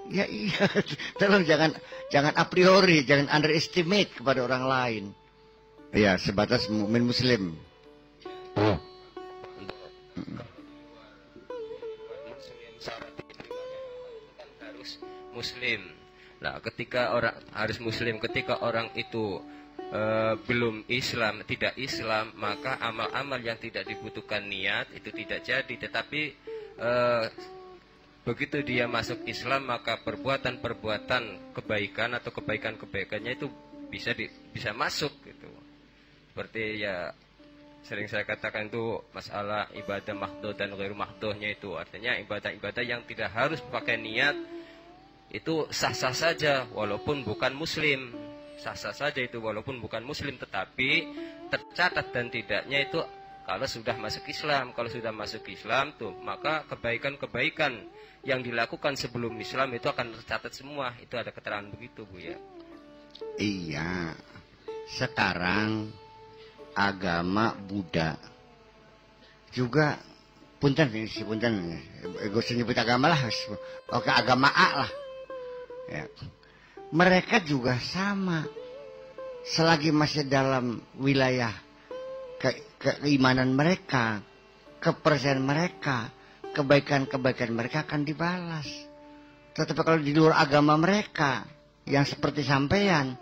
Ya iya. Tolong jangan a priori, jangan underestimate kepada orang lain. Iya, sebatas mukmin muslim. Oh. Harus muslim. Nah, ketika orang harus muslim, ketika orang itu belum Islam, tidak Islam, maka amal-amal yang tidak dibutuhkan niat itu tidak jadi. Tetapi begitu dia masuk Islam, maka perbuatan-perbuatan kebaikan atau kebaikan-kebaikannya itu bisa masuk gitu. Seperti ya sering saya katakan itu masalah ibadah mahdoh dan ghairu mahdohnya itu, artinya ibadah-ibadah yang tidak harus pakai niat itu sah-sah saja walaupun bukan muslim, sah-sah saja itu walaupun bukan muslim, tetapi tercatat dan tidaknya itu kalau sudah masuk Islam. Kalau sudah masuk Islam tuh, maka kebaikan-kebaikan yang dilakukan sebelum Islam itu akan tercatat semua. Itu ada keterangan begitu, Bu ya. Iya. Sekarang agama Buddha juga punten gue nyebut agama lah, oke agama A lah ya. Mereka juga sama, selagi masih dalam wilayah keimanan mereka, kepercayaan mereka, kebaikan-kebaikan mereka akan dibalas. Tetapi kalau di luar agama mereka, yang seperti sampean,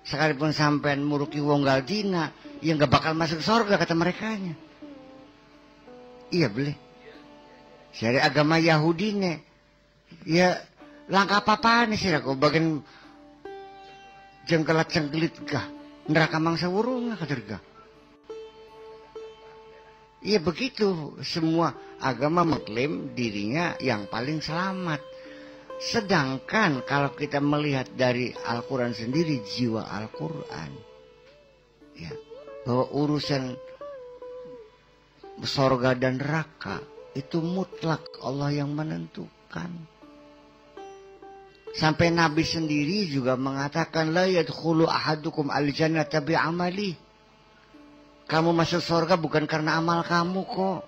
sekalipun sampean muruki wonggal dina, ya gak bakal masuk surga kata merekanya. Iya boleh. Dari agama Yahudi nih, ya langkah apa-apaan sih aku bagian jengkelat cengkelit gah, neraka mangsa wurung kaderga. Iya begitu, semua agama mengklaim dirinya yang paling selamat. Sedangkan kalau kita melihat dari Al-Quran sendiri, jiwa Al-Quran, ya, bahwa urusan sorga dan neraka itu mutlak Allah yang menentukan. Sampai Nabi sendiri juga mengatakan, la yadkhulu ahadukum al-jannata bi'amali. Kamu masuk surga bukan karena amal kamu kok.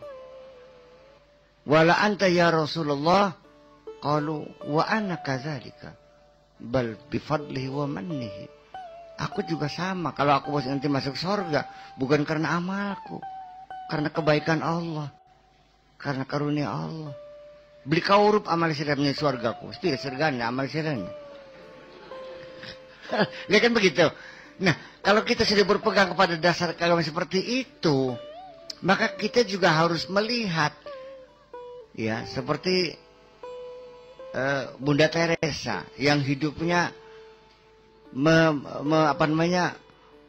Wala anta ya Rasulullah. Qalu wa ana kadzalika. Bal bifadlihi wa mannihi. Aku juga sama. Kalau aku nanti masuk surga, bukan karena amalku, karena kebaikan Allah, karena karunia Allah. Beli kaurup amal sirapnya surgaku. Itu ya surganya amal sirapnya. Lihat kan begitu. Nah, kalau kita sudah berpegang kepada dasar agama seperti itu, maka kita juga harus melihat, ya, seperti Bunda Teresa yang hidupnya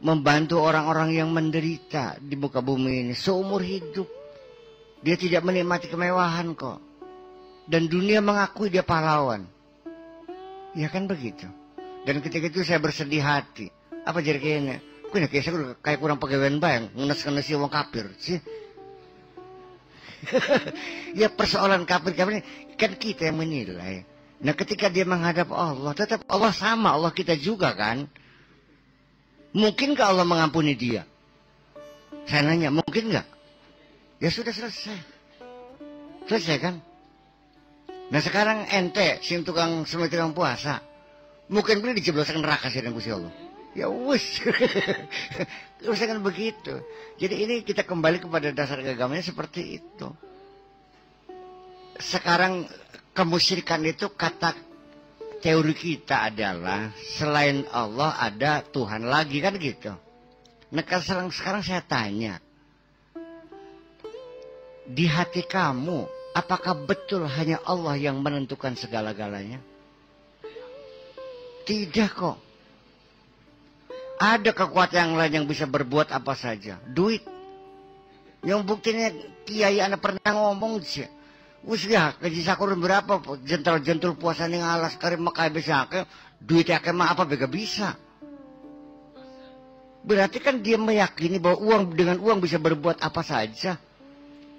membantu orang-orang yang menderita di muka bumi ini seumur hidup. Dia tidak menikmati kemewahan kok, dan dunia mengakui dia pahlawan. Ya kan begitu. Dan ketika itu saya bersedih hati. Apa jadi kayaknya? Kayaknya saya kayak kurang pegawaian bayang, ngenes-ngenes si wong kafir sih. Ya persoalan kafir ini kan kita yang menilai. Nah ketika dia menghadap Allah, tetap Allah sama, Allah kita juga kan. Mungkinkah Allah mengampuni dia? Saya nanya, mungkin nggak? Ya sudah selesai. Selesai kan? Nah sekarang ente, sing tukang semua tukang puasa, mungkin boleh dijebloskan neraka sih dengan Gusti Allah. Ya wus, urusan begitu. Jadi ini kita kembali kepada dasar agamanya seperti itu. Sekarang kemusyrikan itu kata teori kita adalah selain Allah ada Tuhan lagi kan gitu. Nah sekarang saya tanya, di hati kamu apakah betul hanya Allah yang menentukan segala-galanya? Tidak kok. Ada kekuatan yang lain yang bisa berbuat apa saja. Duit. Yang buktinya kiai anak pernah ngomong sih. Wis ya, kaji sakur berapa jentul-jentul puasa ning alas kari makai bisa ke duit akeh mah apa bega bisa. Berarti kan dia meyakini bahwa dengan uang bisa berbuat apa saja.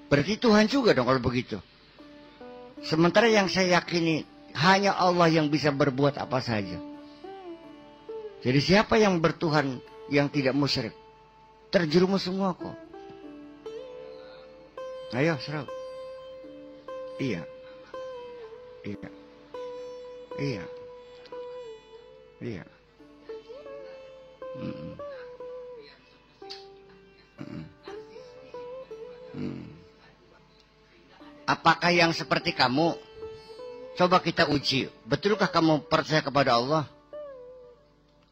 Berarti Tuhan juga dong kalau begitu. Sementara yang saya yakini hanya Allah yang bisa berbuat apa saja. Jadi siapa yang bertuhan yang tidak musyrik? Terjerumus semua kok. Ayo serau. Iya. Iya. Iya. Iya. Apakah yang seperti kamu? Coba kita uji. Betulkah kamu percaya kepada Allah?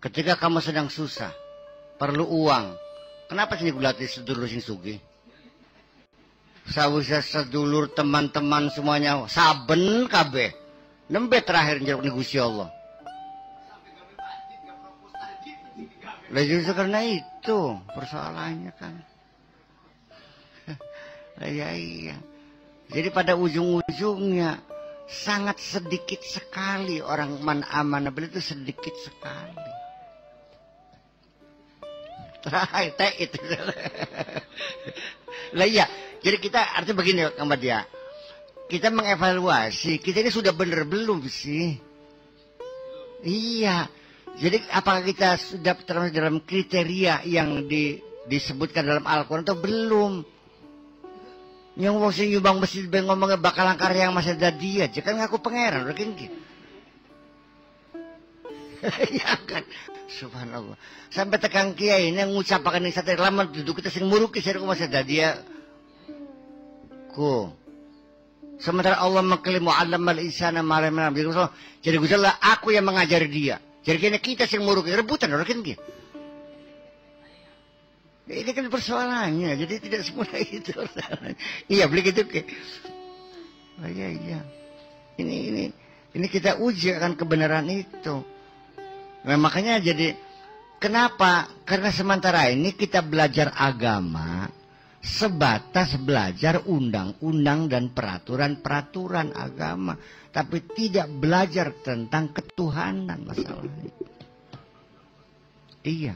Ketika kamu sedang susah, perlu uang. Kenapa sini gulatih sedulur sing sugih? Sawise sedulur teman-teman semuanya saben kabeh. Nembe terakhir njeruk negusi Allah. Lah justru karena itu persoalannya kan. Iya. Jadi pada ujung-ujungnya sangat sedikit sekali orang man amanah itu sedikit sekali. Terakhir itu. Lah iya, jadi kita artinya begini sama dia. Kita mengevaluasi, kita ini sudah benar belum sih? Iya. Jadi apakah kita sudah termasuk dalam kriteria yang disebutkan dalam Al-Quran atau belum? Yang wong sing nyumbang masjid ben ngomongnya bakalan karya yang masih ada dia, kan ngaku pangeran udah gitu. Ya kan, subhanallah. Sampai tekan kiai ini ngucapakan ini satu lama duduk kita sing muruki saya masih ada dia. Ku. Sementara Allah mengklaim mu'allamal insana ma'alam. Jadi gusalah aku yang mengajari dia. Jadi kini kita sing muruki rebutan orang gitu. Ini kan persoalannya, jadi tidak semudah itu. Iya, beli gitu ke. Oh, iya. Ini kita uji akan kebenaran itu. Nah, makanya jadi kenapa? Karena sementara ini kita belajar agama sebatas belajar undang-undang dan peraturan-peraturan agama, tapi tidak belajar tentang ketuhanan masalahnya. Iya.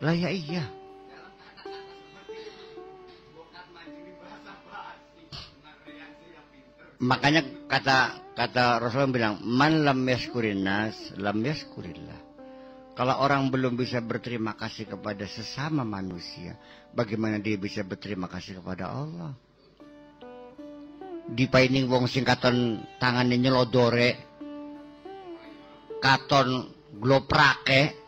Lah ya iya. Makanya kata Rasulullah bilang, man lam yaskurin nas, lam yaskurillah. Kalau orang belum bisa berterima kasih kepada sesama manusia, bagaimana dia bisa berterima kasih kepada Allah? Dipaining wong sing katon tangane nyelodore, katon gloprake,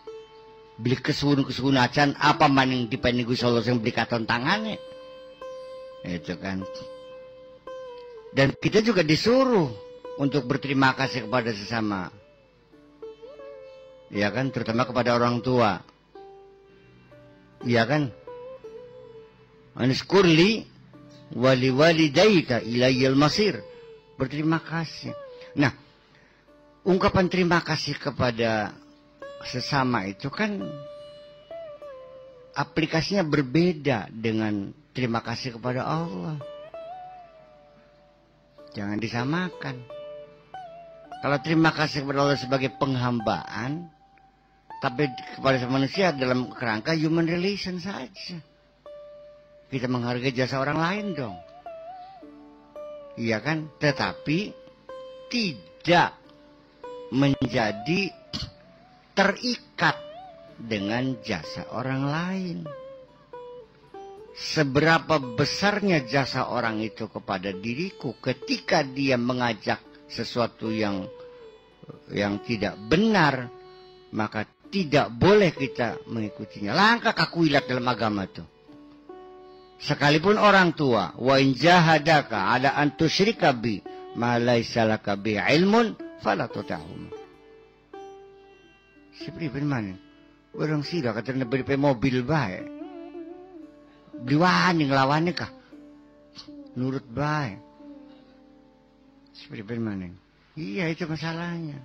beli kesuun acan, apa maning dipaining Gusti Allah sing beli katon tangane? Itu kan. Dan kita juga disuruh untuk berterima kasih kepada sesama. Ya kan, terutama kepada orang tua. Ya kan? Aniskurli wali walidaika ilayyal masir. Berterima kasih. Nah, ungkapan terima kasih kepada sesama itu kan aplikasinya berbeda dengan terima kasih kepada Allah. Jangan disamakan. Kalau terima kasih kepada Allah sebagai penghambaan, tapi kepada manusia dalam kerangka human relation saja. Kita menghargai jasa orang lain dong. Iya kan? Tetapi tidak menjadi terikat dengan jasa orang lain. Seberapa besarnya jasa orang itu kepada diriku ketika dia mengajak sesuatu yang tidak benar, maka tidak boleh kita mengikutinya. Langkah kakuilat dalam agama itu. Sekalipun orang tua, wa in jahadaka ala an tusyrika bi ma laisa laka bi ilmun fala tutahum. Seperti bagaimana? Orang sila katanya beri mobil baik. Beli wani ngelawannya kah? Nurut baik. Seperti mana? Iya, itu masalahnya.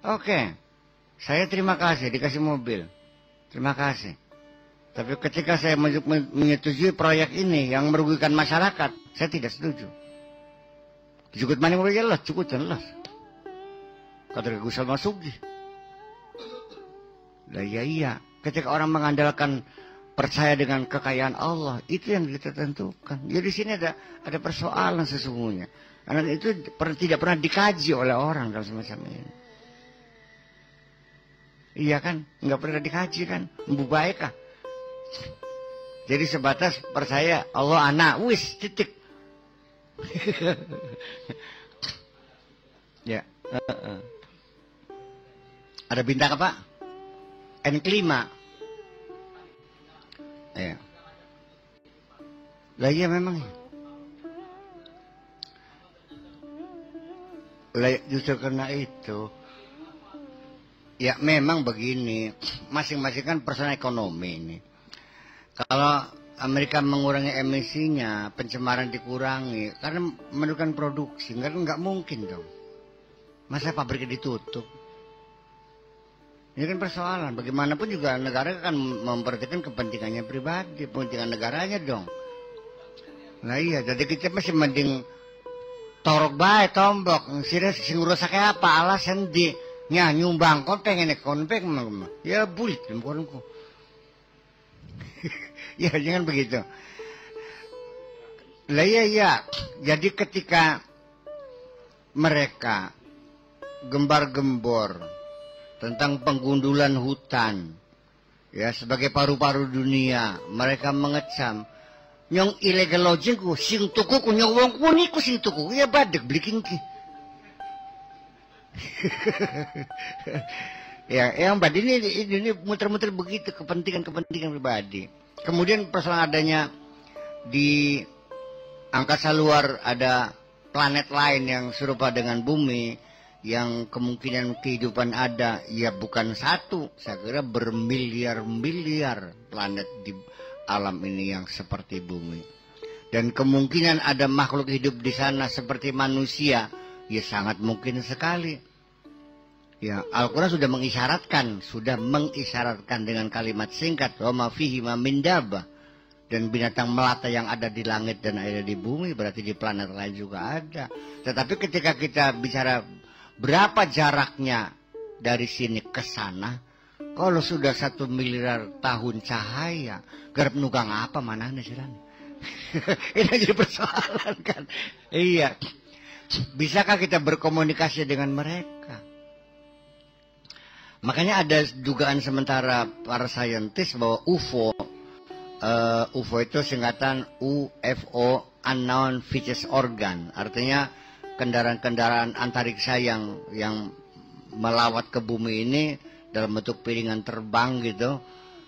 Oke, saya terima kasih dikasih mobil. Terima kasih. Tapi ketika saya menyetujui proyek ini yang merugikan masyarakat, saya tidak setuju. Cukup mana mobil jelas, cukup jelas. Kata Gusal Masuki. Lah iya. Ketika orang mengandalkan percaya dengan kekayaan Allah, itu yang kita tentukan. Jadi di sini ada persoalan sesungguhnya. Karena itu tidak pernah dikaji oleh orang dalam semacam ini. Iya kan? Nggak pernah dikaji kan? Baik kah? Jadi sebatas percaya Allah anak, wis titik. Ya. Ada bintang apa? N kelima. Ya. Lah iya memang. Lah justru karena itu. Ya memang begini, masing-masing kan persoalan ekonomi ini. Kalau Amerika mengurangi emisinya, pencemaran dikurangi, karena menurunkan produksi, nggak mungkin dong. Masa pabriknya ditutup? Ini kan persoalan, bagaimanapun juga negara akan memperhatikan kepentingannya pribadi, kepentingan negaranya dong. Nah iya, jadi kita masih mending torok baik, tombok, sing rusaknya apa, alasan di... Ya nyumbang kau pengen konpek ya bulit konku. Ya jangan begitu. Lah iya. Jadi ketika mereka gembar-gembor tentang penggundulan hutan, ya sebagai paru-paru dunia, mereka mengecam nyong illegal logging ku sing tuku ku nyong wong ku niku sing tuku ya badek bliking ki. Ya, yang Mbak ini muter-muter begitu kepentingan pribadi. Kemudian persoalan adanya di angkasa luar ada planet lain yang serupa dengan bumi, yang kemungkinan kehidupan ada, ya bukan satu, saya kira bermiliar-miliar planet di alam ini yang seperti bumi. Dan kemungkinan ada makhluk hidup di sana seperti manusia, ya sangat mungkin sekali. Ya, Al-Quran sudah mengisyaratkan dengan kalimat singkat, wa ma fihi ma min dabbah. Dan binatang melata yang ada di langit dan ada di bumi, berarti di planet lain juga ada. Tetapi ketika kita bicara berapa jaraknya dari sini ke sana, kalau sudah 1 miliar tahun cahaya, garap nugang apa mana sih? Ini jadi persoalan kan. Iya. Bisakah kita berkomunikasi dengan mereka? Makanya ada dugaan sementara para saintis bahwa UFO itu singkatan UFO, Unknown Flying Organ. Artinya kendaraan-kendaraan antariksa yang melawat ke bumi ini dalam bentuk piringan terbang gitu.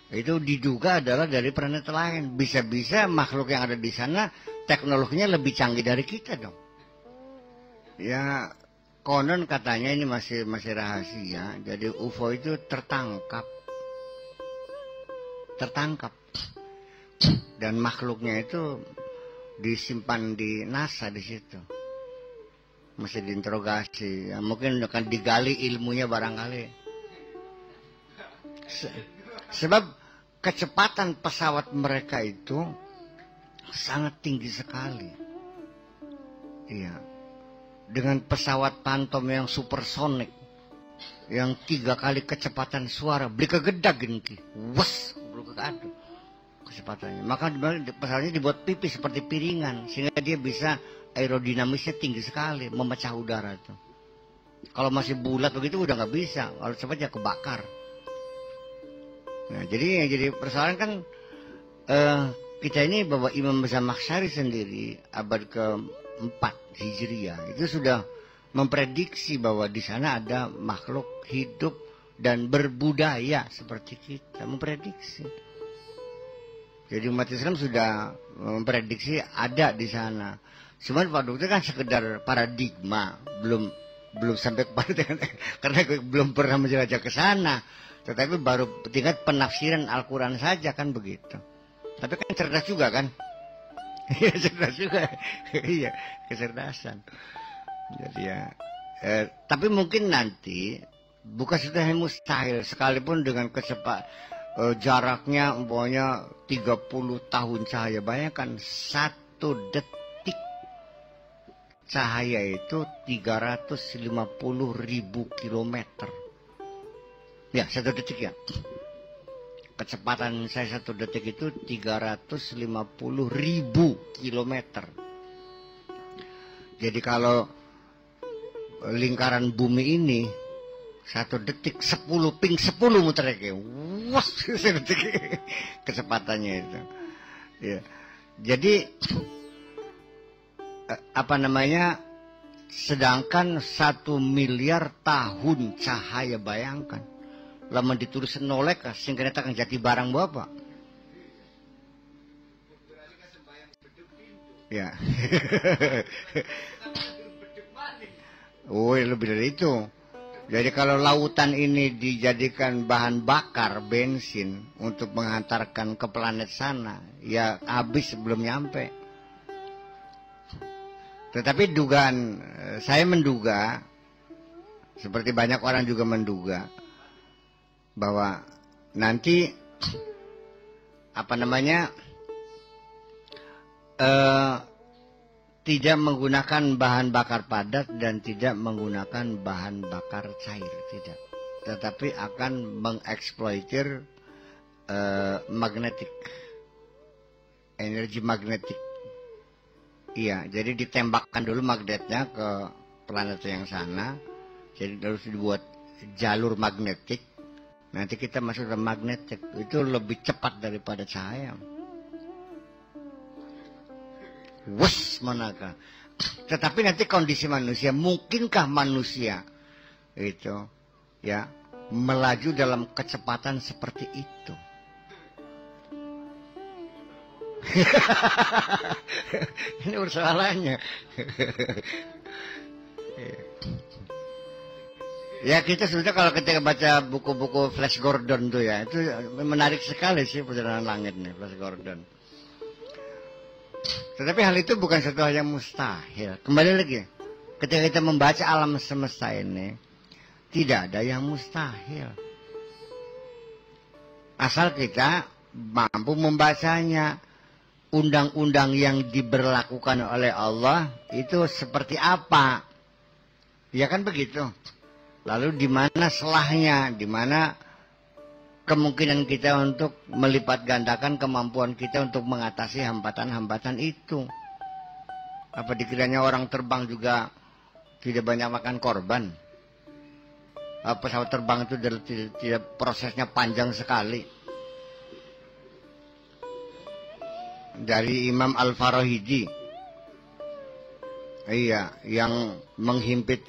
Itu diduga adalah dari planet lain. Bisa-bisa makhluk yang ada di sana teknologinya lebih canggih dari kita dong. Ya konon katanya ini masih rahasia. Jadi UFO itu tertangkap. Dan makhluknya itu disimpan di NASA di situ. Masih diinterogasi. Ya, mungkin akan digali ilmunya barangkali. Sebab kecepatan pesawat mereka itu sangat tinggi sekali. Iya. Dengan pesawat Phantom yang supersonik, yang 3 kali kecepatan suara, beli kegedak gini, wes, belum keadu kecepatannya. Maka pesawatnya dibuat pipis seperti piringan, sehingga dia bisa aerodinamisnya tinggi sekali, memecah udara itu. Kalau masih bulat begitu udah nggak bisa, kalau cepat ya kebakar. Nah, jadi persoalan kan kita ini bahwa Imam Zamakhsyari sendiri abad ke-4 Hijriah itu sudah memprediksi bahwa di sana ada makhluk hidup dan berbudaya seperti kita, memprediksi. Jadi umat Islam sudah memprediksi ada di sana. Cuma waktu itu kan sekedar paradigma, belum sampai kepada karena belum pernah menjelajah ke sana. Tetapi baru tingkat penafsiran Al-Quran saja kan begitu. Tapi kan cerdas juga kan? Iya cerdas juga. Iya kecerdasan. Jadi ya, tapi mungkin nanti bukan sudah mustahil sekalipun dengan jaraknya umpamanya 30 tahun cahaya. Bayangkan 1 detik cahaya itu 350.000 kilometer. Ya, 1 detik ya. Kecepatan saya 1 detik itu 350.000 kilometer. Jadi kalau lingkaran bumi ini 1 detik 10 ping 10 muter kayak wah 1 detik kecepatannya itu. Ya. Jadi apa namanya? Sedangkan 1 miliar tahun cahaya, bayangkan. Lama ditulis nolek sehingga akan jadi barang bapak. Ya. Oh, lebih dari itu. Jadi kalau lautan ini dijadikan bahan bakar bensin untuk mengantarkan ke planet sana, ya habis sebelum nyampe. Tetapi dugaan, saya menduga, seperti banyak orang juga menduga, bahwa nanti apa namanya tidak menggunakan bahan bakar padat dan tidak menggunakan bahan bakar cair, tidak. Tetapi akan mengeksploitir magnetik, energi magnetik. Iya, jadi ditembakkan dulu magnetnya ke planet yang sana. Jadi harus dibuat jalur magnetik. Nanti kita masuk ke magnetik. Itu lebih cepat daripada cahaya. Wes manakah? Tetapi nanti kondisi manusia, mungkinkah manusia itu ya melaju dalam kecepatan seperti itu? Ini persoalannya. Ya kita sebetulnya kalau ketika baca buku-buku Flash Gordon tuh ya, itu menarik sekali sih perjalanan langit nih Flash Gordon. Tetapi hal itu bukan satu hal yang mustahil. Kembali lagi, ketika kita membaca alam semesta ini, tidak ada yang mustahil. Asal kita mampu membacanya. Undang-undang yang diberlakukan oleh Allah itu seperti apa? Ya kan begitu. Lalu di mana selahnya? Di mana kemungkinan kita untuk melipat gandakan kemampuan kita untuk mengatasi hambatan-hambatan itu? Apa dikiranya orang terbang juga tidak banyak makan korban? Pesawat terbang itu tidak prosesnya panjang sekali. Dari Imam Al-Farahidi, iya, yang menghimpit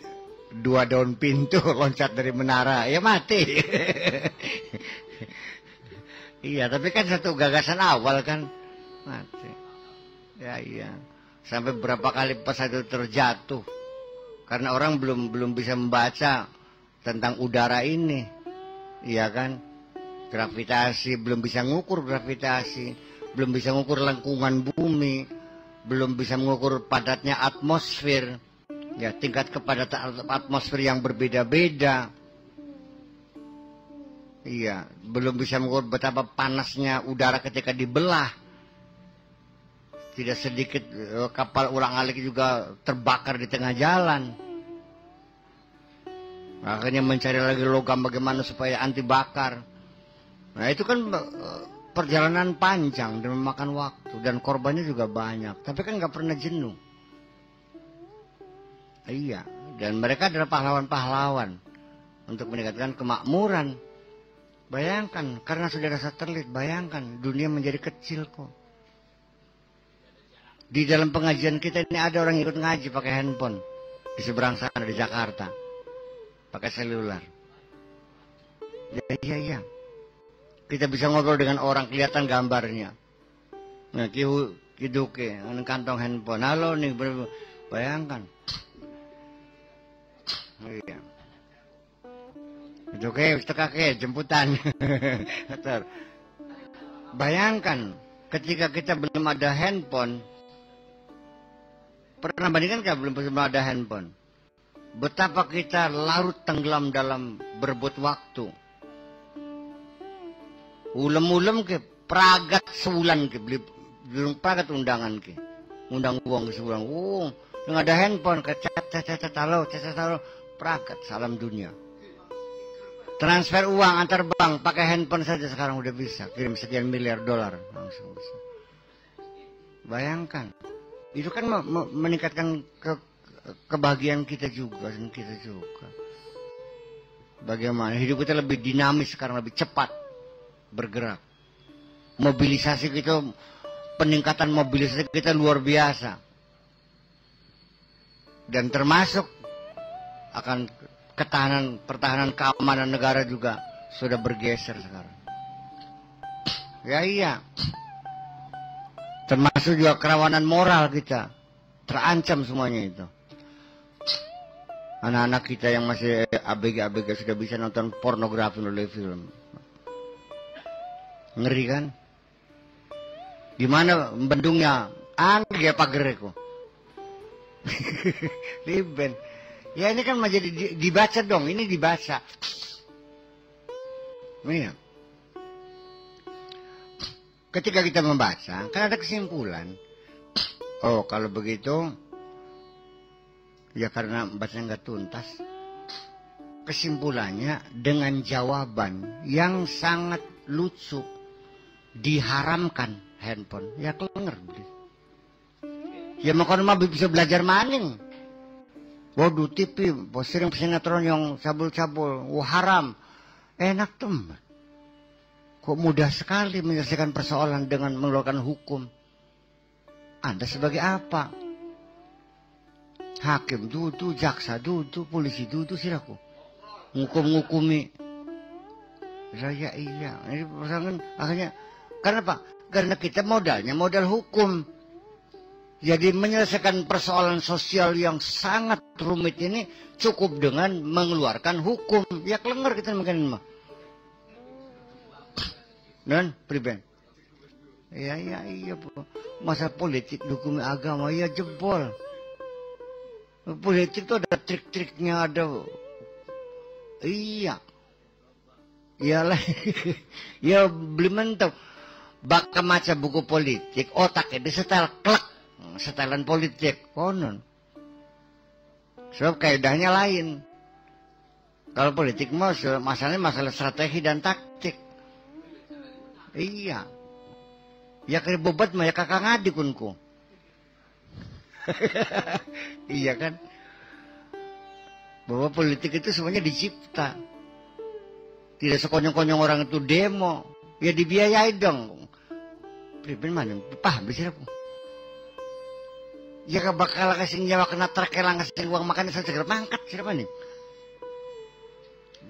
2 daun pintu loncat dari menara, ya mati. Iya, tapi kan satu gagasan awal kan mati. Ya iya, sampai berapa kali pesawat itu terjatuh karena orang belum bisa membaca tentang udara ini, iya kan? Gravitasi, belum bisa ngukur gravitasi. Belum bisa mengukur lengkungan bumi, belum bisa mengukur padatnya atmosfer, ya tingkat kepadatan atmosfer yang berbeda-beda. Iya, belum bisa mengukur betapa panasnya udara ketika dibelah. Tidak sedikit kapal ulang-alik juga terbakar di tengah jalan. Akhirnya mencari lagi logam bagaimana supaya anti bakar. Nah itu kan perjalanan panjang dan memakan waktu dan korbannya juga banyak, tapi kan nggak pernah jenuh. Iya, dan mereka adalah pahlawan-pahlawan untuk meningkatkan kemakmuran. Bayangkan, karena sudah ada satelit, bayangkan dunia menjadi kecil kok. Di dalam pengajian kita ini ada orang ikut ngaji pakai handphone di seberang sana di Jakarta, pakai seluler. Iya. Kita bisa ngobrol dengan orang, kelihatan gambarnya. Nah, kiduke, kantong handphone. Halo nih, bayangkan. Iya. Kiduke, kakek, jemputan. Bayangkan, ketika kita belum ada handphone, pernah bandingkan belum ada handphone? Betapa kita larut tenggelam dalam berebut waktu. Ulem-ulem ke pragat sebulan ke beli pragat undangan ke. Undang uang sebulan. Oh, nggak ada handphone ke cacat halo pragat salam dunia. Transfer uang antar bank pakai handphone saja sekarang udah bisa. Kirim sekian miliar dolar langsung bisa. Bayangkan. Itu kan meningkatkan kebahagiaan kita juga dan kita juga. Bagaimana hidup kita lebih dinamis sekarang, lebih cepat bergerak. Mobilisasi kita, peningkatan mobilisasi kita luar biasa. Dan termasuk akan pertahanan keamanan negara juga sudah bergeser sekarang. Ya iya. Termasuk juga kerawanan moral kita. Terancam semuanya itu. Anak-anak kita yang masih ABG sudah bisa nonton pornografi melalui film. Ngeri kan? Di mana bendungnya? Angge pagerku. Liben. Ya ini kan menjadi dibaca dong, ini dibaca. Iya. Ketika kita membaca, kan ada kesimpulan. Oh, kalau begitu, ya karena bacanya nggak tuntas. Kesimpulannya dengan jawaban yang sangat lucu, diharamkan handphone. Ya kelenger. Ya makanya bisa belajar maning. Waduh TV, sering sinetron yang cabul-cabul, haram. Enak teman. Kok mudah sekali menyelesaikan persoalan dengan mengeluarkan hukum. Anda sebagai apa? Hakim dudu, jaksa dudu, polisi dudu, silaku. Ngukum-ngukumi. Saya iya. Ini persoalan akhirnya, karena apa? Karena kita modalnya modal hukum. Jadi menyelesaikan persoalan sosial yang sangat rumit ini cukup dengan mengeluarkan hukum. Ya kelenger kita mungkin mah. Dan priben. Iya. Masa politik dukung agama ya jebol. Politik itu ada trik-triknya ada. Iya. Iyalah. Ya beli mentok. Baka maca buku politik, otaknya disetel klek. Setelan politik, konon. Sebab kaidahnya lain. Kalau politik masalahnya masalah strategi dan taktik. Iya. Ya kaya bobat mah ya kakak ngadikunku. Iya kan? Bahwa politik itu semuanya dicipta. Tidak sekonyong-konyong orang itu demo. Ya dibiayai dong. Priben mana? Paham bisa aku. Ya gak bakal kasih nyawa kena terkelang kasih uang makannya saya segera mangkat siapa nih?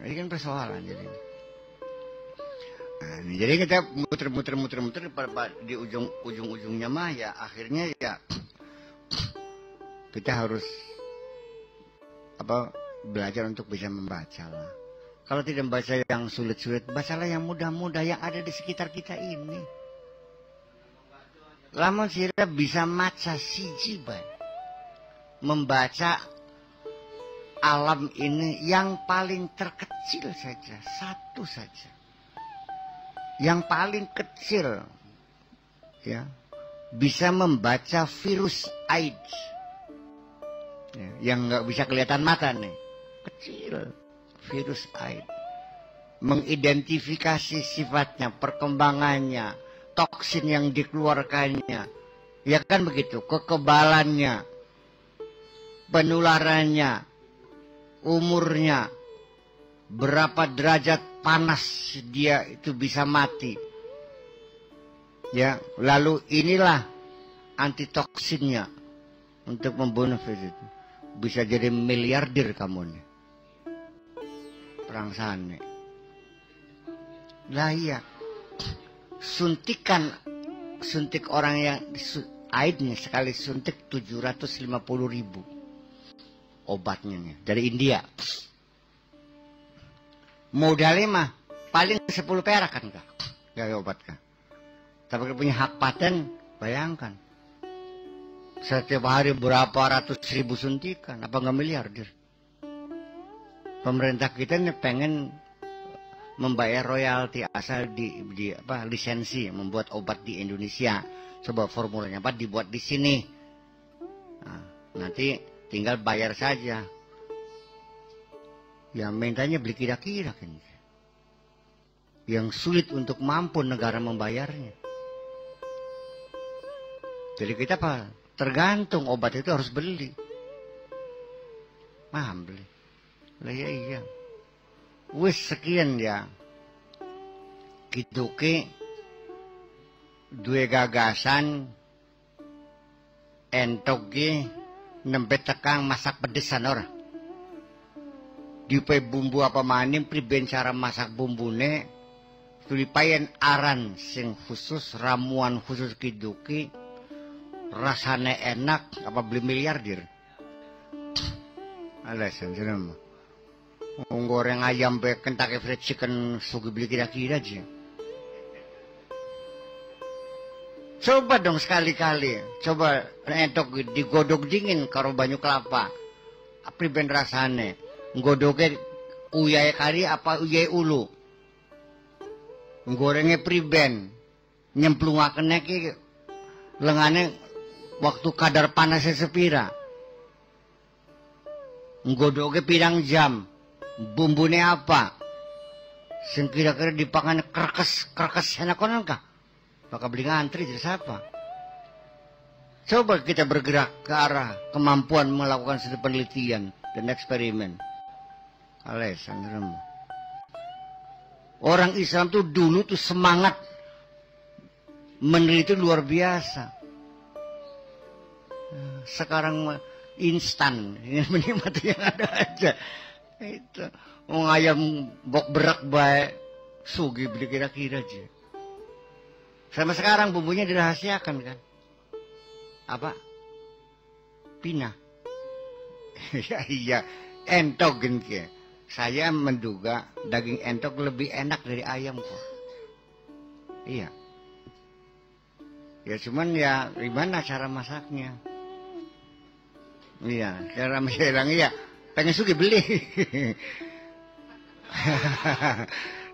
Ini kan persoalan jadi. Nah, jadi kita muter di ujung-ujungnya mah ya akhirnya ya kita harus belajar untuk bisa membaca lah. Kalau tidak membaca yang sulit-sulit, bacalah yang mudah-mudah yang ada di sekitar kita ini. Lamun sira bisa maca siji bae. Membaca alam ini yang paling terkecil saja, satu saja. Yang paling kecil ya, bisa membaca virus AIDS. Ya, yang nggak bisa kelihatan mata nih. Kecil virus AIDS. Mengidentifikasi sifatnya, perkembangannya, toksin yang dikeluarkannya, ya kan begitu, kekebalannya, penularannya, umurnya, berapa derajat panas dia itu bisa mati, ya. Lalu inilah antitoksinnya untuk membunuh virus itu. Bisa jadi miliarder kamu nih, perang sana. Lah iya. Suntik orang yang AIDS nih sekali suntik 750.000 obatnya nih dari India. Modalnya mah paling 10 perak kan kak, gak obat kak. Tapi punya hak paten, bayangkan setiap hari berapa ratus ribu suntikan, apa nggak miliarder? Pemerintah kita nih pengen membayar royalti asal di lisensi membuat obat di Indonesia. Coba formulanya apa dibuat di sini. Nah, nanti tinggal bayar saja. Yang mintanya beli kira-kira kan. Yang sulit untuk mampu negara membayarnya. Jadi kita apa? Tergantung obat itu harus beli. Paham beli. Lah ya iya. Wis sekian ya. Gitu ke dua gagasan entok ge nembe tekang masak pedesan ora. Dipe bumbu apa maning priben cara masak bumbune tulipayen aran sing khusus ramuan khusus kiduki rasane enak apa beli miliarder. Alasan seneng. Goreng ayam be Kentucky Fried Chicken sugi beli kira-kira aja. Coba dong sekali-kali. Coba entok digodok dingin karo banyu kelapa. Apri ben rasane. Nggodoknya uyai kari apa uyai ulu. Gorengnya priben. Nyemplungakennya ki lengane waktu kadar panasnya sepira. Nggodoknya pirang jam. Bumbunya apa? Sing kira-kira dipangan kerkes enak konon kah? Maka beli ngantri jadi siapa? Coba kita bergerak ke arah kemampuan melakukan suatu penelitian dan eksperimen. Orang Islam tuh dulu tuh semangat meneliti luar biasa. Sekarang instan, ingin menikmati yang ada aja. Itu ayam bok berak baik sugi beli kira-kira aja. Sama sekarang bumbunya dirahasiakan kan? Apa? Pina. Iya, entok genke. Saya menduga daging entok lebih enak dari ayam kok. Iya. Ya cuman ya gimana cara masaknya? Iya, cara masaknya iya. Pengen sugi beli.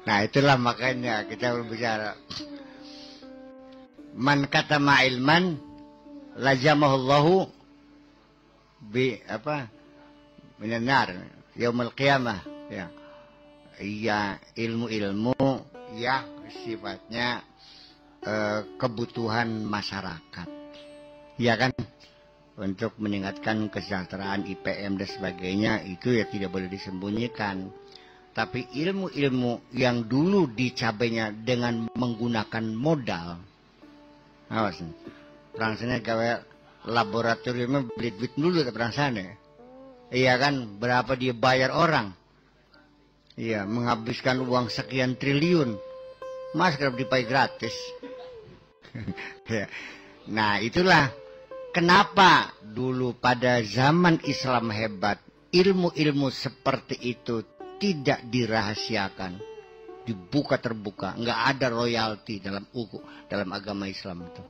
Nah itulah makanya kita berbicara. Man kata ma'ilman lajamahullahu bi apa minanar yaumul qiyamah ya. Iya ilmu-ilmu ya sifatnya kebutuhan masyarakat. Iya kan? Untuk meningkatkan kesejahteraan IPM dan sebagainya itu ya tidak boleh disembunyikan. Tapi ilmu-ilmu yang dulu dicapainya dengan menggunakan modal, awas nih, perangsanya gawe laboratoriumnya beli duit dulu ke perangsanya. Iya kan, berapa dia bayar orang? Iya, menghabiskan uang sekian triliun, masker dipakai gratis. Nah itulah. Kenapa dulu pada zaman Islam hebat, ilmu-ilmu seperti itu tidak dirahasiakan, dibuka terbuka, nggak ada royalti dalam agama Islam itu.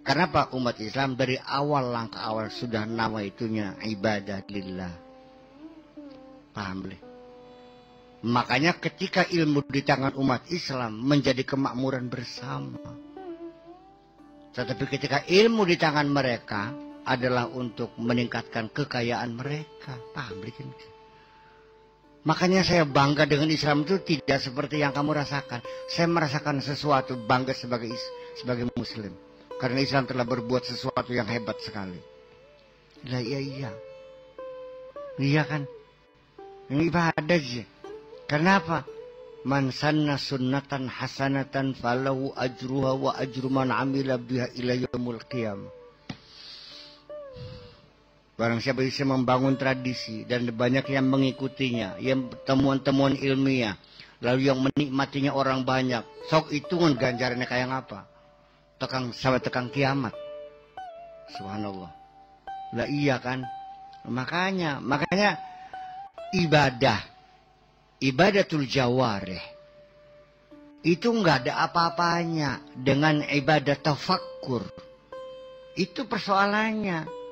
Kenapa umat Islam dari awal langkah awal sudah nama itunya ibadah lillah. Paham boleh? Makanya ketika ilmu di tangan umat Islam menjadi kemakmuran bersama. Tetapi ketika ilmu di tangan mereka adalah untuk meningkatkan kekayaan mereka. Paham bikin? Makanya saya bangga dengan Islam itu tidak seperti yang kamu rasakan. Saya merasakan sesuatu bangga sebagai Muslim. Karena Islam telah berbuat sesuatu yang hebat sekali. Lah iya. Iya kan? Ini ibadah sih. Kenapa? Man sanna sunnatan hasanatan falahu ajruha wa ajru man amila biha ila yaumil qiyamah. Barang siapa bisa membangun tradisi dan banyak yang mengikutinya, yang temuan-temuan ilmiah, lalu yang menikmatinya orang banyak, sok hitungan ganjarannya kayak apa? Sampai tekang kiamat. Subhanallah. Lah iya kan? Makanya ibadatul jawarih itu nggak ada apa-apanya dengan ibadah tafakkur. Itu persoalannya.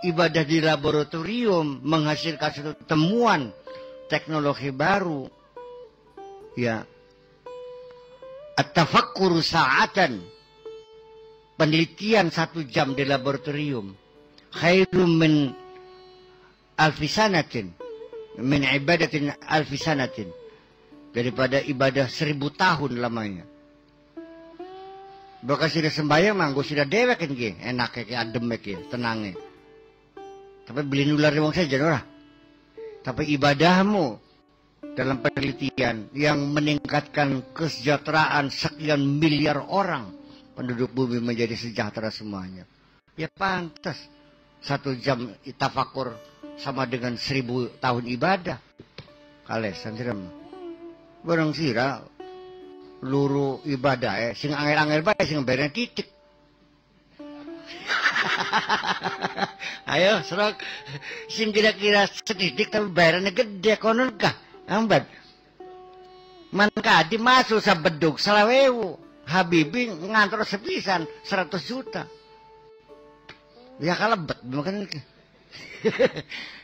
Ibadah di laboratorium menghasilkan suatu temuan teknologi baru. Ya. At-tafakkuru sa'atan. Penelitian 1 jam di laboratorium. Khairum min alfisanatin. Min ibadatin alfisanatin. Daripada ibadah 1000 tahun lamanya. Bekas sudah sembahyang mah gue sudah dewek kan ki, enak kayak adem ki, tenangnya. Tapi beli nular wong saja ora. Tapi ibadahmu dalam penelitian yang meningkatkan kesejahteraan sekian miliar orang, penduduk bumi menjadi sejahtera semuanya. Ya pantas 1 jam tafakur sama dengan 1000 tahun ibadah. Kalesan siram. Barang sira luru ibadah sing angel-angel bae sing bareng titik. Ayo serok sing kira-kira sedidik tapi bayarannya gede konon kah ambat man kadi masuk sa bedug 20.000 Habibi ngantor sepisan 100 juta ya kalebet bukan.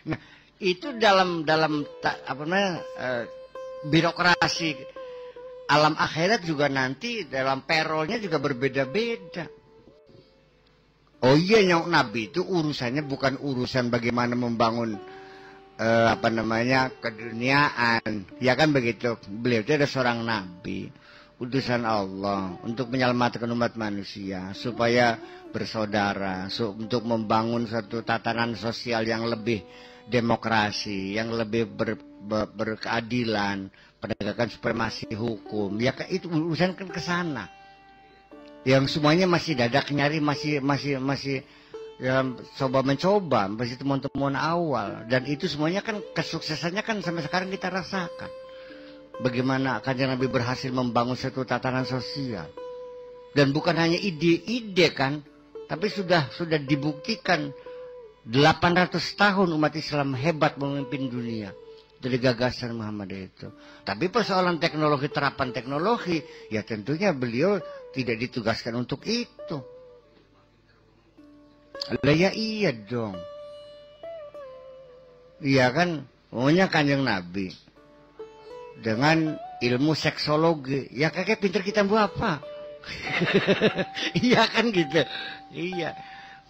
Nah itu dalam apa namanya birokrasi alam akhirat juga nanti dalam perolnya juga berbeda-beda. Oh iya, nyok Nabi itu urusannya bukan urusan bagaimana membangun apa namanya keduniaan, ya kan begitu. Beliau itu ada seorang Nabi, utusan Allah untuk menyelamatkan umat manusia supaya bersaudara, untuk membangun satu tatanan sosial yang lebih demokrasi, yang lebih berkeadilan, penegakan supremasi hukum. Ya itu urusan kan ke sana. Yang semuanya masih dadak nyari, masih dalam mencoba, masih temuan-temuan awal. Dan itu semuanya kan kesuksesannya kan sampai sekarang kita rasakan. Bagaimana Kanjeng Nabi berhasil membangun satu tatanan sosial. Dan bukan hanya ide-ide kan, tapi sudah dibuktikan 800 tahun umat Islam hebat memimpin dunia dari gagasan Muhammad itu. Tapi persoalan teknologi, terapan teknologi, ya tentunya beliau tidak ditugaskan untuk itu. Lah ya iya dong. Iya kan, maunya Kanjeng Nabi dengan ilmu seksologi, ya kakek pinter kita buat apa? Iya kan gitu. Iya.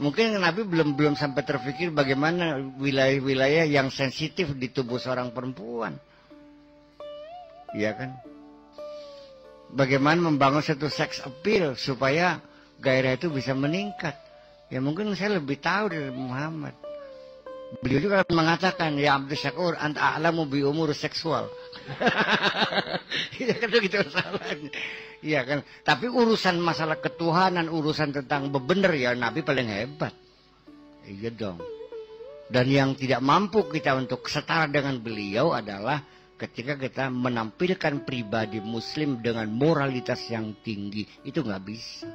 Mungkin Nabi belum sampai terpikir bagaimana wilayah-wilayah yang sensitif di tubuh seorang perempuan. Iya kan? Bagaimana membangun satu sex appeal supaya gairah itu bisa meningkat. Ya mungkin saya lebih tahu dari Muhammad. Beliau juga mengatakan, ya Abdul Syakur, anta a'lamu bi umur seksual. Iya kan gitu salahnya. Iya kan. Tapi urusan masalah ketuhanan, urusan tentang bebener ya Nabi paling hebat. Iya dong. Dan yang tidak mampu kita untuk setara dengan beliau adalah ketika kita menampilkan pribadi Muslim dengan moralitas yang tinggi. Itu nggak bisa.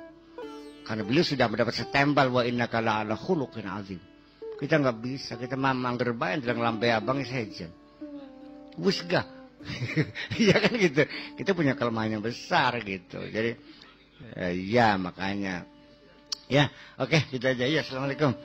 Karena beliau sudah mendapat setembal wa innaka la'ala khuluqin azim. Kita nggak bisa. Kita mangger bae dalam lambe abang saja. Wis gak. Iya kan gitu. Kita punya kelemahan yang besar gitu. Jadi ya makanya. Ya, oke, gitu aja. Ya, assalamualaikum.